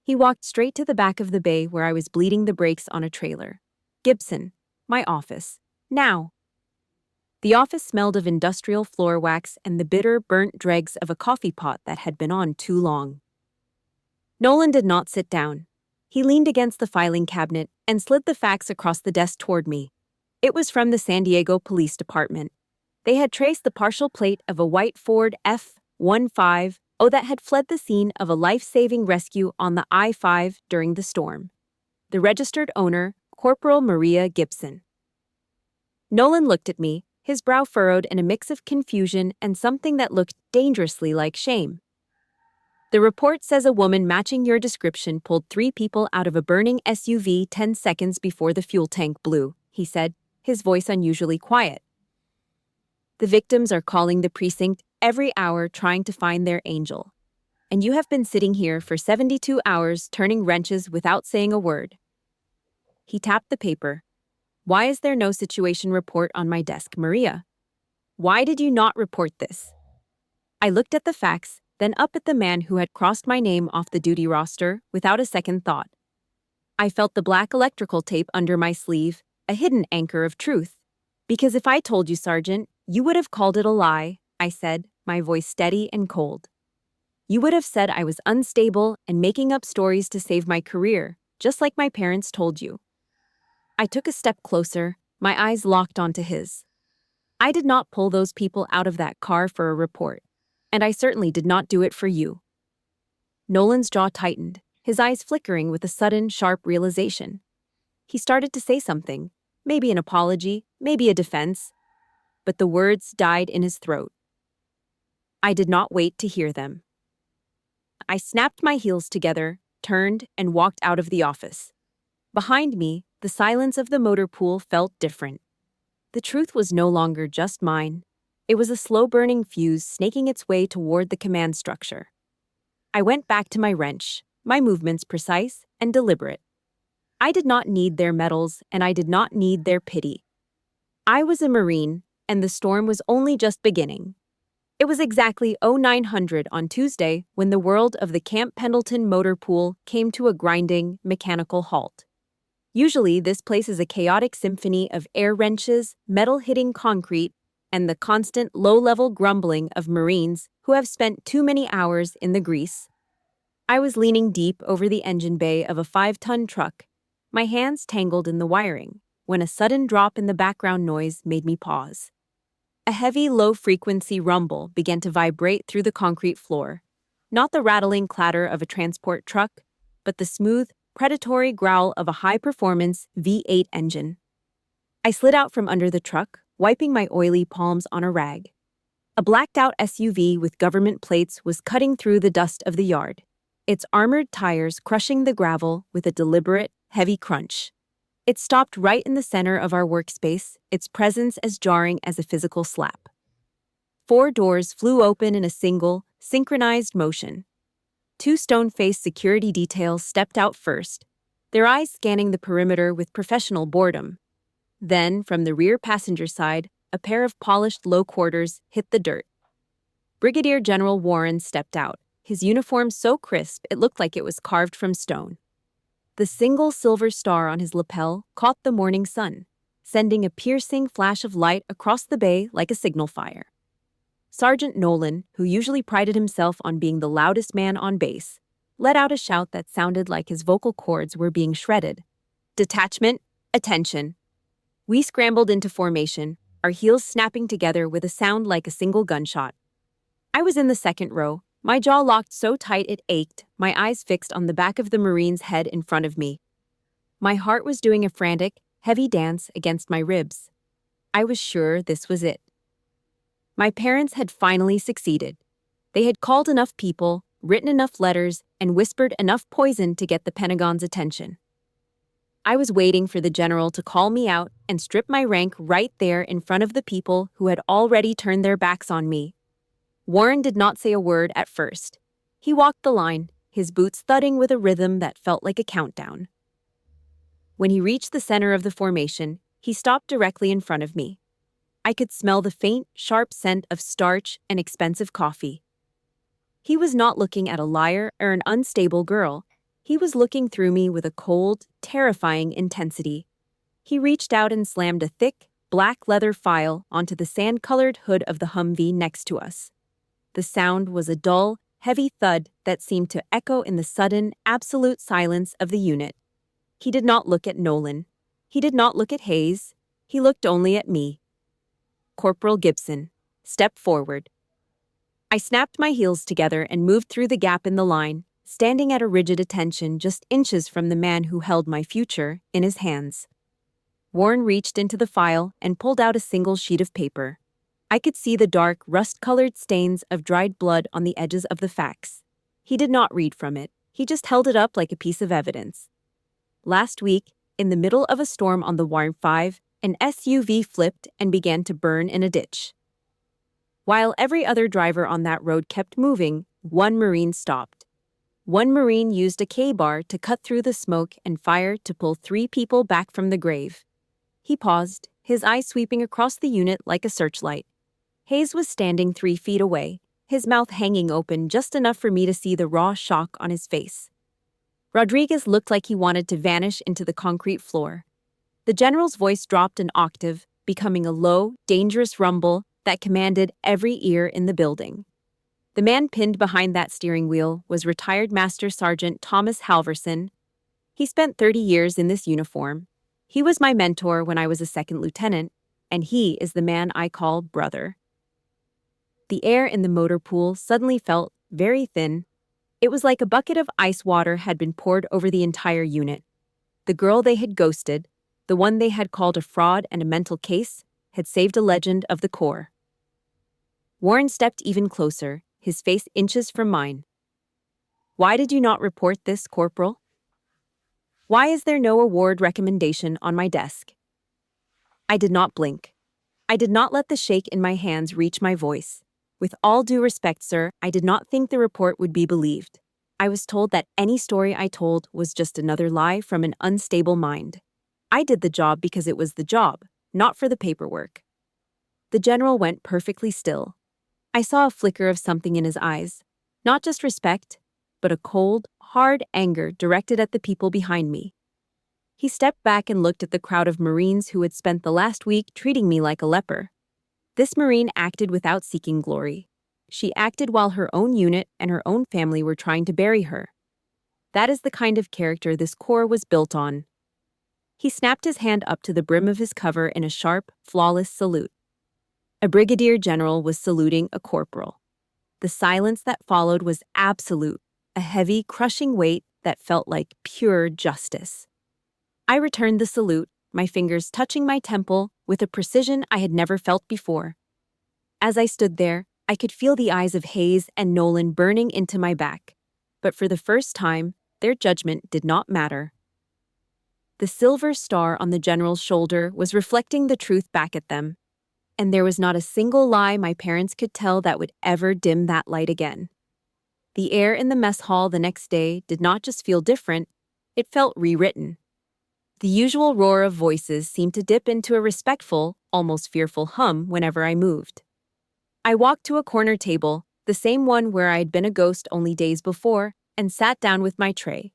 He walked straight to the back of the bay where I was bleeding the brakes on a trailer. Gibson, my office. Now. The office smelled of industrial floor wax and the bitter, burnt dregs of a coffee pot that had been on too long. Nolan did not sit down. He leaned against the filing cabinet and slid the fax across the desk toward me. It was from the San Diego Police Department. They had traced the partial plate of a white Ford F-15 that had fled the scene of a life-saving rescue on the I-5 during the storm. The registered owner, Corporal Maria Gibson. Nolan looked at me, his brow furrowed in a mix of confusion and something that looked dangerously like shame. The report says a woman matching your description pulled 3 people out of a burning SUV 10 seconds before the fuel tank blew, he said, his voice unusually quiet. The victims are calling the precinct every hour trying to find their angel. And you have been sitting here for 72 hours turning wrenches without saying a word. He tapped the paper. Why is there no situation report on my desk, Maria? Why did you not report this? I looked at the fax, then up at the man who had crossed my name off the duty roster without a second thought. I felt the black electrical tape under my sleeve, a hidden anchor of truth. Because if I told you, Sergeant, you would have called it a lie, I said, my voice steady and cold. You would have said I was unstable and making up stories to save my career, just like my parents told you. I took a step closer, my eyes locked onto his. I did not pull those people out of that car for a report, and I certainly did not do it for you. Nolan's jaw tightened, his eyes flickering with a sudden, sharp realization. He started to say something, maybe an apology, maybe a defense, but the words died in his throat. I did not wait to hear them. I snapped my heels together, turned, and walked out of the office. Behind me, the silence of the motor pool felt different. The truth was no longer just mine. It was a slow-burning fuse snaking its way toward the command structure. I went back to my wrench, my movements precise and deliberate. I did not need their medals, and I did not need their pity. I was a Marine, and the storm was only just beginning. It was exactly 0900 on Tuesday when the world of the Camp Pendleton motor pool came to a grinding, mechanical halt. Usually, this place is a chaotic symphony of air wrenches, metal hitting concrete, and the constant low-level grumbling of Marines who have spent too many hours in the grease. I was leaning deep over the engine bay of a 5-ton truck, my hands tangled in the wiring, when a sudden drop in the background noise made me pause. A heavy, low-frequency rumble began to vibrate through the concrete floor, not the rattling clatter of a transport truck, but the smooth, predatory growl of a high-performance V8 engine. I slid out from under the truck, wiping my oily palms on a rag. A blacked-out SUV with government plates was cutting through the dust of the yard, its armored tires crushing the gravel with a deliberate, heavy crunch. It stopped right in the center of our workspace, its presence as jarring as a physical slap. 4 doors flew open in a single, synchronized motion. 2 stone-faced security details stepped out first, their eyes scanning the perimeter with professional boredom. Then, from the rear passenger side, a pair of polished low quarters hit the dirt. Brigadier General Warren stepped out, his uniform so crisp it looked like it was carved from stone. The single silver star on his lapel caught the morning sun, sending a piercing flash of light across the bay like a signal fire. Sergeant Nolan, who usually prided himself on being the loudest man on base, let out a shout that sounded like his vocal cords were being shredded. Detachment, attention. We scrambled into formation, our heels snapping together with a sound like a single gunshot. I was in the second row, my jaw locked so tight it ached, my eyes fixed on the back of the Marine's head in front of me. My heart was doing a frantic, heavy dance against my ribs. I was sure this was it. My parents had finally succeeded. They had called enough people, written enough letters, and whispered enough poison to get the Pentagon's attention. I was waiting for the general to call me out and strip my rank right there in front of the people who had already turned their backs on me. Warren did not say a word at first. He walked the line, his boots thudding with a rhythm that felt like a countdown. When he reached the center of the formation, he stopped directly in front of me. I could smell the faint, sharp scent of starch and expensive coffee. He was not looking at a liar or an unstable girl. He was looking through me with a cold, terrifying intensity. He reached out and slammed a thick, black leather file onto the sand-colored hood of the Humvee next to us. The sound was a dull, heavy thud that seemed to echo in the sudden, absolute silence of the unit. He did not look at Nolan. He did not look at Hayes. He looked only at me. Corporal Gibson, step forward. I snapped my heels together and moved through the gap in the line, standing at a rigid attention just inches from the man who held my future in his hands. Warren reached into the file and pulled out a single sheet of paper. I could see the dark, rust-colored stains of dried blood on the edges of the facts. He did not read from it. He just held it up like a piece of evidence. Last week, in the middle of a storm on the Warren 5, an SUV flipped and began to burn in a ditch. While every other driver on that road kept moving, one Marine stopped. One Marine used a K-bar to cut through the smoke and fire to pull 3 people back from the grave. He paused, his eyes sweeping across the unit like a searchlight. Hayes was standing 3 feet away, his mouth hanging open just enough for me to see the raw shock on his face. Rodriguez looked like he wanted to vanish into the concrete floor. The general's voice dropped an octave, becoming a low, dangerous rumble that commanded every ear in the building. The man pinned behind that steering wheel was retired Master Sergeant Thomas Halverson. He spent 30 years in this uniform. He was my mentor when I was a second lieutenant, and he is the man I call brother. The air in the motor pool suddenly felt very thin. It was like a bucket of ice water had been poured over the entire unit. The girl they had ghosted, the one they had called a fraud and a mental case, had saved a legend of the Corps. Warren stepped even closer, his face inches from mine. "Why did you not report this, Corporal? Why is there no award recommendation on my desk?" I did not blink. I did not let the shake in my hands reach my voice. With all due respect, sir, I did not think the report would be believed. I was told that any story I told was just another lie from an unstable mind. I did the job because it was the job, not for the paperwork. The general went perfectly still. I saw a flicker of something in his eyes, not just respect, but a cold, hard anger directed at the people behind me. He stepped back and looked at the crowd of Marines who had spent the last week treating me like a leper. This Marine acted without seeking glory. She acted while her own unit and her own family were trying to bury her. That is the kind of character this Corps was built on. He snapped his hand up to the brim of his cover in a sharp, flawless salute. A brigadier general was saluting a corporal. The silence that followed was absolute, a heavy, crushing weight that felt like pure justice. I returned the salute, my fingers touching my temple with a precision I had never felt before. As I stood there, I could feel the eyes of Hayes and Nolan burning into my back, but for the first time, their judgment did not matter. The silver star on the general's shoulder was reflecting the truth back at them, and there was not a single lie my parents could tell that would ever dim that light again. The air in the mess hall the next day did not just feel different, it felt rewritten. The usual roar of voices seemed to dip into a respectful, almost fearful hum whenever I moved. I walked to a corner table, the same one where I had been a ghost only days before, and sat down with my tray.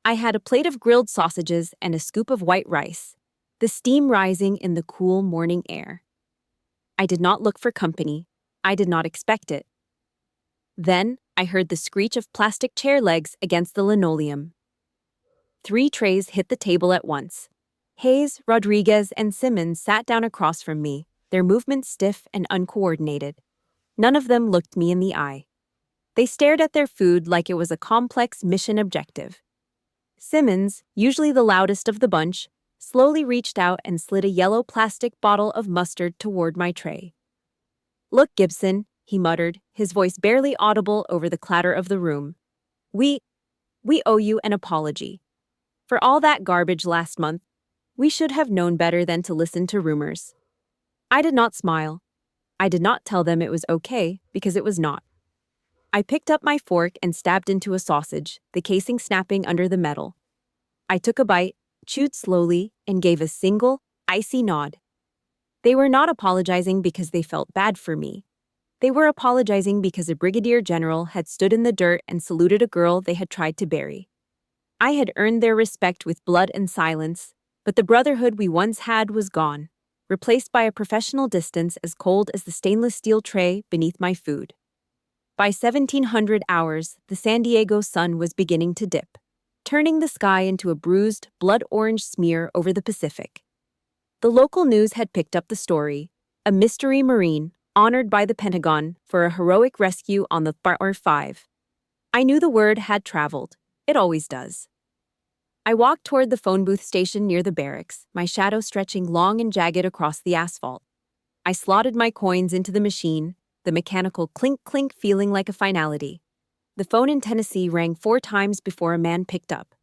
I had a plate of grilled sausages and a scoop of white rice, the steam rising in the cool morning air. I did not look for company. I did not expect it. Then I heard the screech of plastic chair legs against the linoleum. 3 trays hit the table at once. Hayes, Rodriguez, and Simmons sat down across from me, their movements stiff and uncoordinated. None of them looked me in the eye. They stared at their food like it was a complex mission objective. Simmons, usually the loudest of the bunch, slowly reached out and slid a yellow plastic bottle of mustard toward my tray. "Look, Gibson," he muttered, his voice barely audible over the clatter of the room. We owe you an apology. For all that garbage last month, we should have known better than to listen to rumors." I did not smile. I did not tell them it was okay, because it was not. I picked up my fork and stabbed into a sausage, the casing snapping under the metal. I took a bite, chewed slowly, and gave a single, icy nod. They were not apologizing because they felt bad for me. They were apologizing because a brigadier general had stood in the dirt and saluted a girl they had tried to bury. I had earned their respect with blood and silence, but the brotherhood we once had was gone, replaced by a professional distance as cold as the stainless steel tray beneath my food. By 1700 hours, the San Diego sun was beginning to dip, turning the sky into a bruised, blood-orange smear over the Pacific. The local news had picked up the story: a mystery Marine, honored by the Pentagon for a heroic rescue on the Bar 5. I knew the word had traveled. It always does. I walked toward the phone booth station near the barracks, my shadow stretching long and jagged across the asphalt. I slotted my coins into the machine, the mechanical clink-clink feeling like a finality. The phone in Tennessee rang 4 times before a man picked up.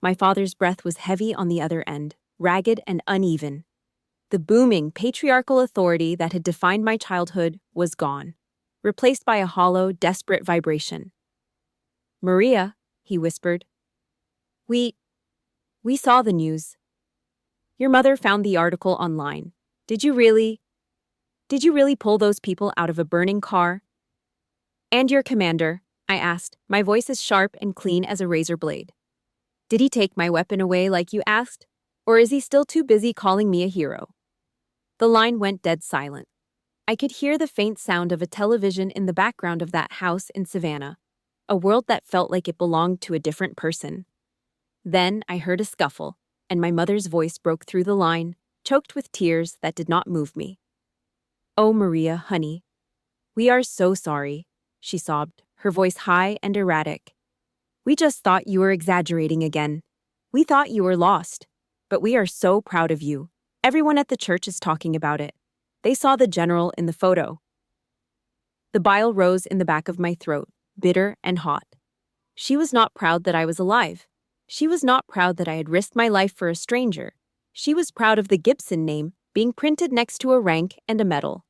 My father's breath was heavy on the other end, ragged and uneven. The booming, patriarchal authority that had defined my childhood was gone, replaced by a hollow, desperate vibration. "Maria," he whispered. We saw the news. Your mother found the article online. Did you really pull those people out of a burning car?" "And your commander?" I asked, my voice as sharp and clean as a razor blade. "Did he take my weapon away like you asked? Or is he still too busy calling me a hero?" The line went dead silent. I could hear the faint sound of a television in the background of that house in Savannah, a world that felt like it belonged to a different person. Then I heard a scuffle, and my mother's voice broke through the line, choked with tears that did not move me. "Oh, Maria, honey. We are so sorry," she sobbed, her voice high and erratic. "We just thought you were exaggerating again. We thought you were lost. But we are so proud of you. Everyone at the church is talking about it. They saw the general in the photo." The bile rose in the back of my throat, bitter and hot. She was not proud that I was alive. She was not proud that I had risked my life for a stranger. She was proud of the Gibson name being printed next to a rank and a medal.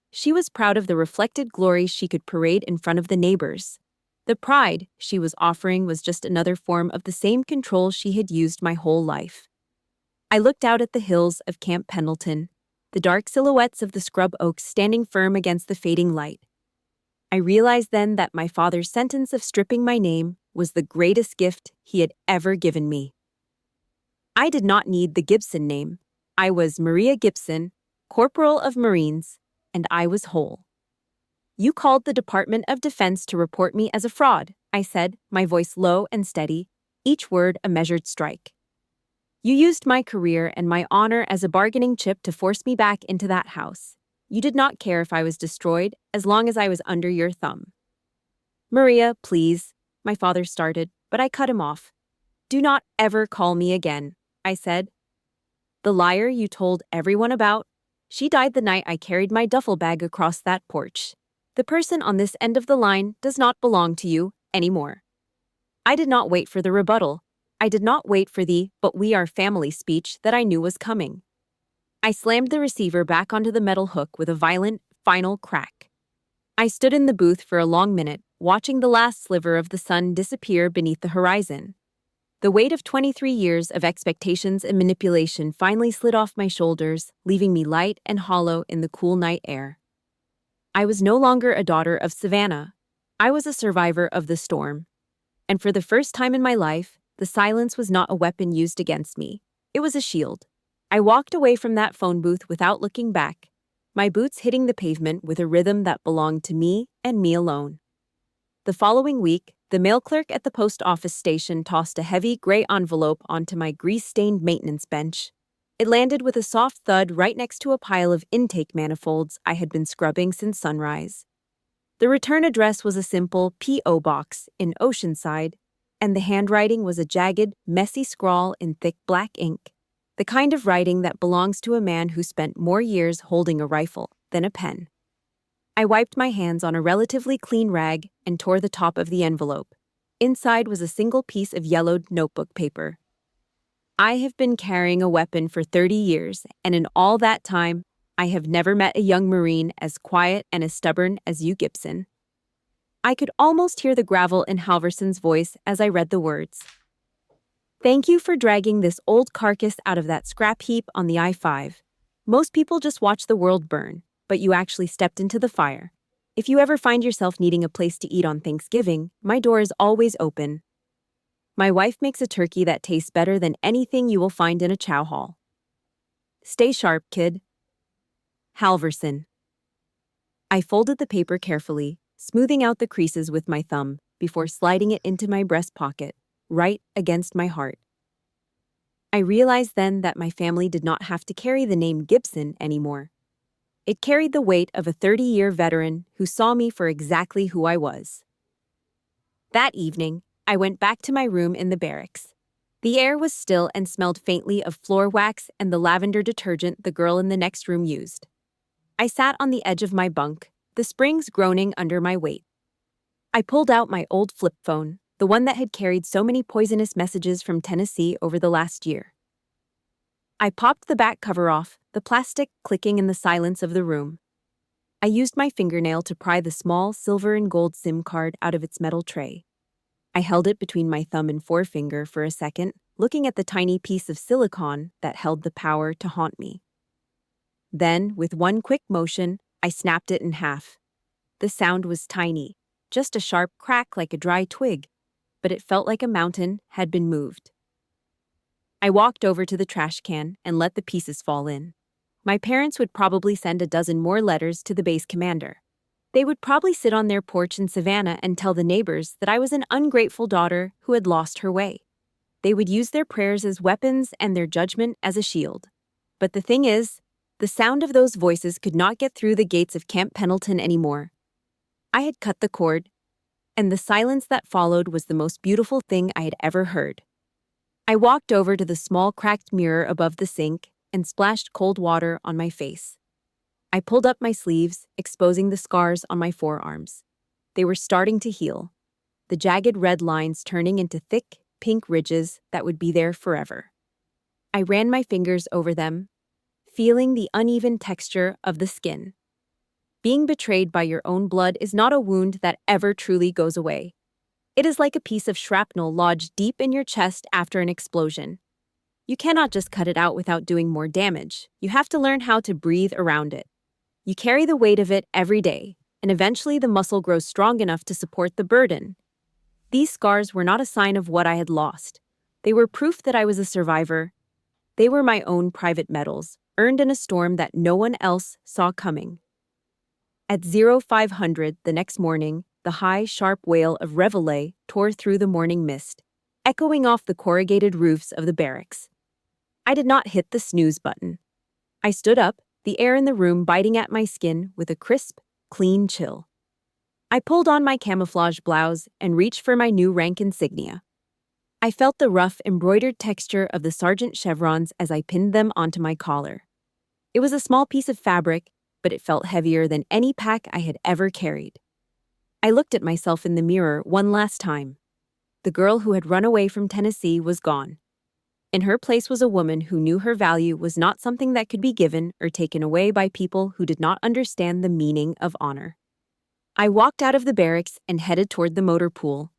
She was proud of the reflected glory she could parade in front of the neighbors. The pride she was offering was just another form of the same control she had used my whole life. I looked out at the hills of Camp Pendleton, the dark silhouettes of the scrub oaks standing firm against the fading light. I realized then that my father's sentence of stripping my name was the greatest gift he had ever given me. I did not need the Gibson name. I was Maria Gibson, Corporal of Marines, and I was whole. "You called the Department of Defense to report me as a fraud," I said, my voice low and steady, each word a measured strike. "You used my career and my honor as a bargaining chip to force me back into that house. You did not care if I was destroyed as long as I was under your thumb." "Maria, please," my father started, but I cut him off. "Do not ever call me again," I said. "The liar you told everyone about, she died the night I carried my duffel bag across that porch. The person on this end of the line does not belong to you anymore." I did not wait for the rebuttal. I did not wait for the "but we are family" speech that I knew was coming. I slammed the receiver back onto the metal hook with a violent, final crack. I stood in the booth for a long minute, watching the last sliver of the sun disappear beneath the horizon. The weight of 23 years of expectations and manipulation finally slid off my shoulders, leaving me light and hollow in the cool night air. I was no longer a daughter of Savannah. I was a survivor of the storm. And for the first time in my life, the silence was not a weapon used against me. It was a shield. I walked away from that phone booth without looking back, my boots hitting the pavement with a rhythm that belonged to me and me alone. The following week, the mail clerk at the post office station tossed a heavy gray envelope onto my grease-stained maintenance bench. It landed with a soft thud right next to a pile of intake manifolds I had been scrubbing since sunrise. The return address was a simple P.O. box in Oceanside, and the handwriting was a jagged, messy scrawl in thick black ink, the kind of writing that belongs to a man who spent more years holding a rifle than a pen. I wiped my hands on a relatively clean rag and tore the top of the envelope. Inside was a single piece of yellowed notebook paper. "I have been carrying a weapon for 30 years, and in all that time, I have never met a young Marine as quiet and as stubborn as you, Gibson." I could almost hear the gravel in Halverson's voice as I read the words. Thank you for dragging this old carcass out of that scrap heap on the I-5. Most people just watch the world burn, but you actually stepped into the fire. If you ever find yourself needing a place to eat on Thanksgiving, my door is always open. My wife makes a turkey that tastes better than anything you will find in a chow hall. Stay sharp, kid. Halverson. I folded the paper carefully, smoothing out the creases with my thumb before sliding it into my breast pocket, right against my heart. I realized then that my family did not have to carry the name Gibson anymore. It carried the weight of a 30-year veteran who saw me for exactly who I was. That evening, I went back to my room in the barracks. The air was still and smelled faintly of floor wax and the lavender detergent the girl in the next room used. I sat on the edge of my bunk, the springs groaning under my weight. I pulled out my old flip phone, the one that had carried so many poisonous messages from Tennessee over the last year. I popped the back cover off, the plastic clicking in the silence of the room. I used my fingernail to pry the small silver and gold SIM card out of its metal tray. I held it between my thumb and forefinger for a second, looking at the tiny piece of silicone that held the power to haunt me. Then, with one quick motion, I snapped it in half. The sound was tiny, just a sharp crack like a dry twig, but it felt like a mountain had been moved. I walked over to the trash can and let the pieces fall in. My parents would probably send a dozen more letters to the base commander. They would probably sit on their porch in Savannah and tell the neighbors that I was an ungrateful daughter who had lost her way. They would use their prayers as weapons and their judgment as a shield. But the thing is, the sound of those voices could not get through the gates of Camp Pendleton anymore. I had cut the cord, and the silence that followed was the most beautiful thing I had ever heard. I walked over to the small cracked mirror above the sink and splashed cold water on my face. I pulled up my sleeves, exposing the scars on my forearms. They were starting to heal, the jagged red lines turning into thick, pink ridges that would be there forever. I ran my fingers over them, feeling the uneven texture of the skin. Being betrayed by your own blood is not a wound that ever truly goes away. It is like a piece of shrapnel lodged deep in your chest after an explosion. You cannot just cut it out without doing more damage. You have to learn how to breathe around it. You carry the weight of it every day, and eventually the muscle grows strong enough to support the burden. These scars were not a sign of what I had lost. They were proof that I was a survivor. They were my own private medals, earned in a storm that no one else saw coming. At 0500 the next morning, the high, sharp wail of reveille tore through the morning mist, echoing off the corrugated roofs of the barracks. I did not hit the snooze button. I stood up, the air in the room biting at my skin with a crisp, clean chill. I pulled on my camouflage blouse and reached for my new rank insignia. I felt the rough, embroidered texture of the sergeant chevrons as I pinned them onto my collar. It was a small piece of fabric, but it felt heavier than any pack I had ever carried. I looked at myself in the mirror one last time. The girl who had run away from Tennessee was gone. In her place was a woman who knew her value was not something that could be given or taken away by people who did not understand the meaning of honor. I walked out of the barracks and headed toward the motor pool.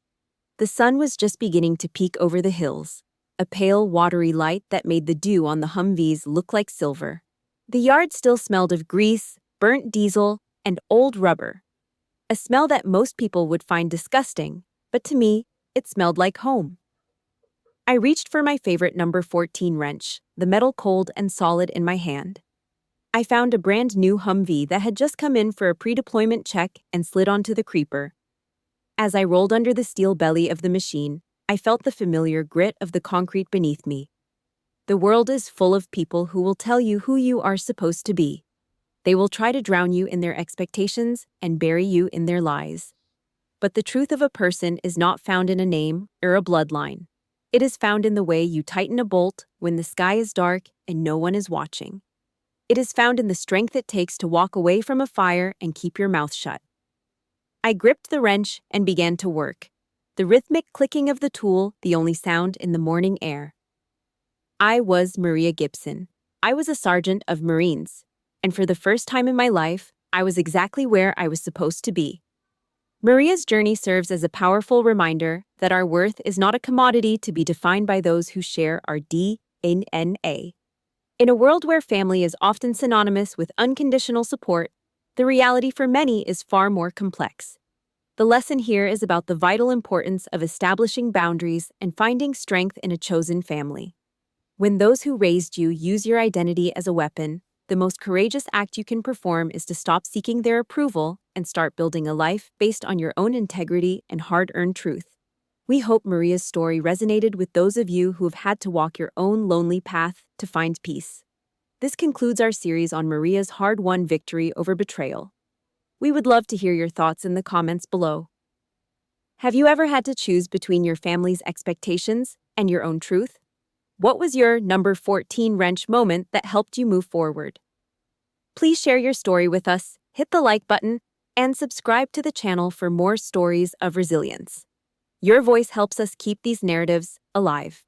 The sun was just beginning to peek over the hills, a pale, watery light that made the dew on the Humvees look like silver. The yard still smelled of grease, burnt diesel, and old rubber. A smell that most people would find disgusting, but to me, it smelled like home. I reached for my favorite number 14 wrench, the metal cold and solid in my hand. I found a brand new Humvee that had just come in for a pre-deployment check and slid onto the creeper. As I rolled under the steel belly of the machine, I felt the familiar grit of the concrete beneath me. The world is full of people who will tell you who you are supposed to be. They will try to drown you in their expectations and bury you in their lies. But the truth of a person is not found in a name or a bloodline. It is found in the way you tighten a bolt when the sky is dark and no one is watching. It is found in the strength it takes to walk away from a fire and keep your mouth shut. I gripped the wrench and began to work, the rhythmic clicking of the tool the only sound in the morning air. I was Maria Gibson. I was a sergeant of Marines, and for the first time in my life, I was exactly where I was supposed to be. Maria's journey serves as a powerful reminder that our worth is not a commodity to be defined by those who share our DNA. In a world where family is often synonymous with unconditional support, the reality for many is far more complex. The lesson here is about the vital importance of establishing boundaries and finding strength in a chosen family. When those who raised you use your identity as a weapon, the most courageous act you can perform is to stop seeking their approval and start building a life based on your own integrity and hard-earned truth. We hope Maria's story resonated with those of you who have had to walk your own lonely path to find peace. This concludes our series on Maria's hard-won victory over betrayal. We would love to hear your thoughts in the comments below. Have you ever had to choose between your family's expectations and your own truth? What was your number 14 wrench moment that helped you move forward? Please share your story with us, hit the like button, and subscribe to the channel for more stories of resilience. Your voice helps us keep these narratives alive.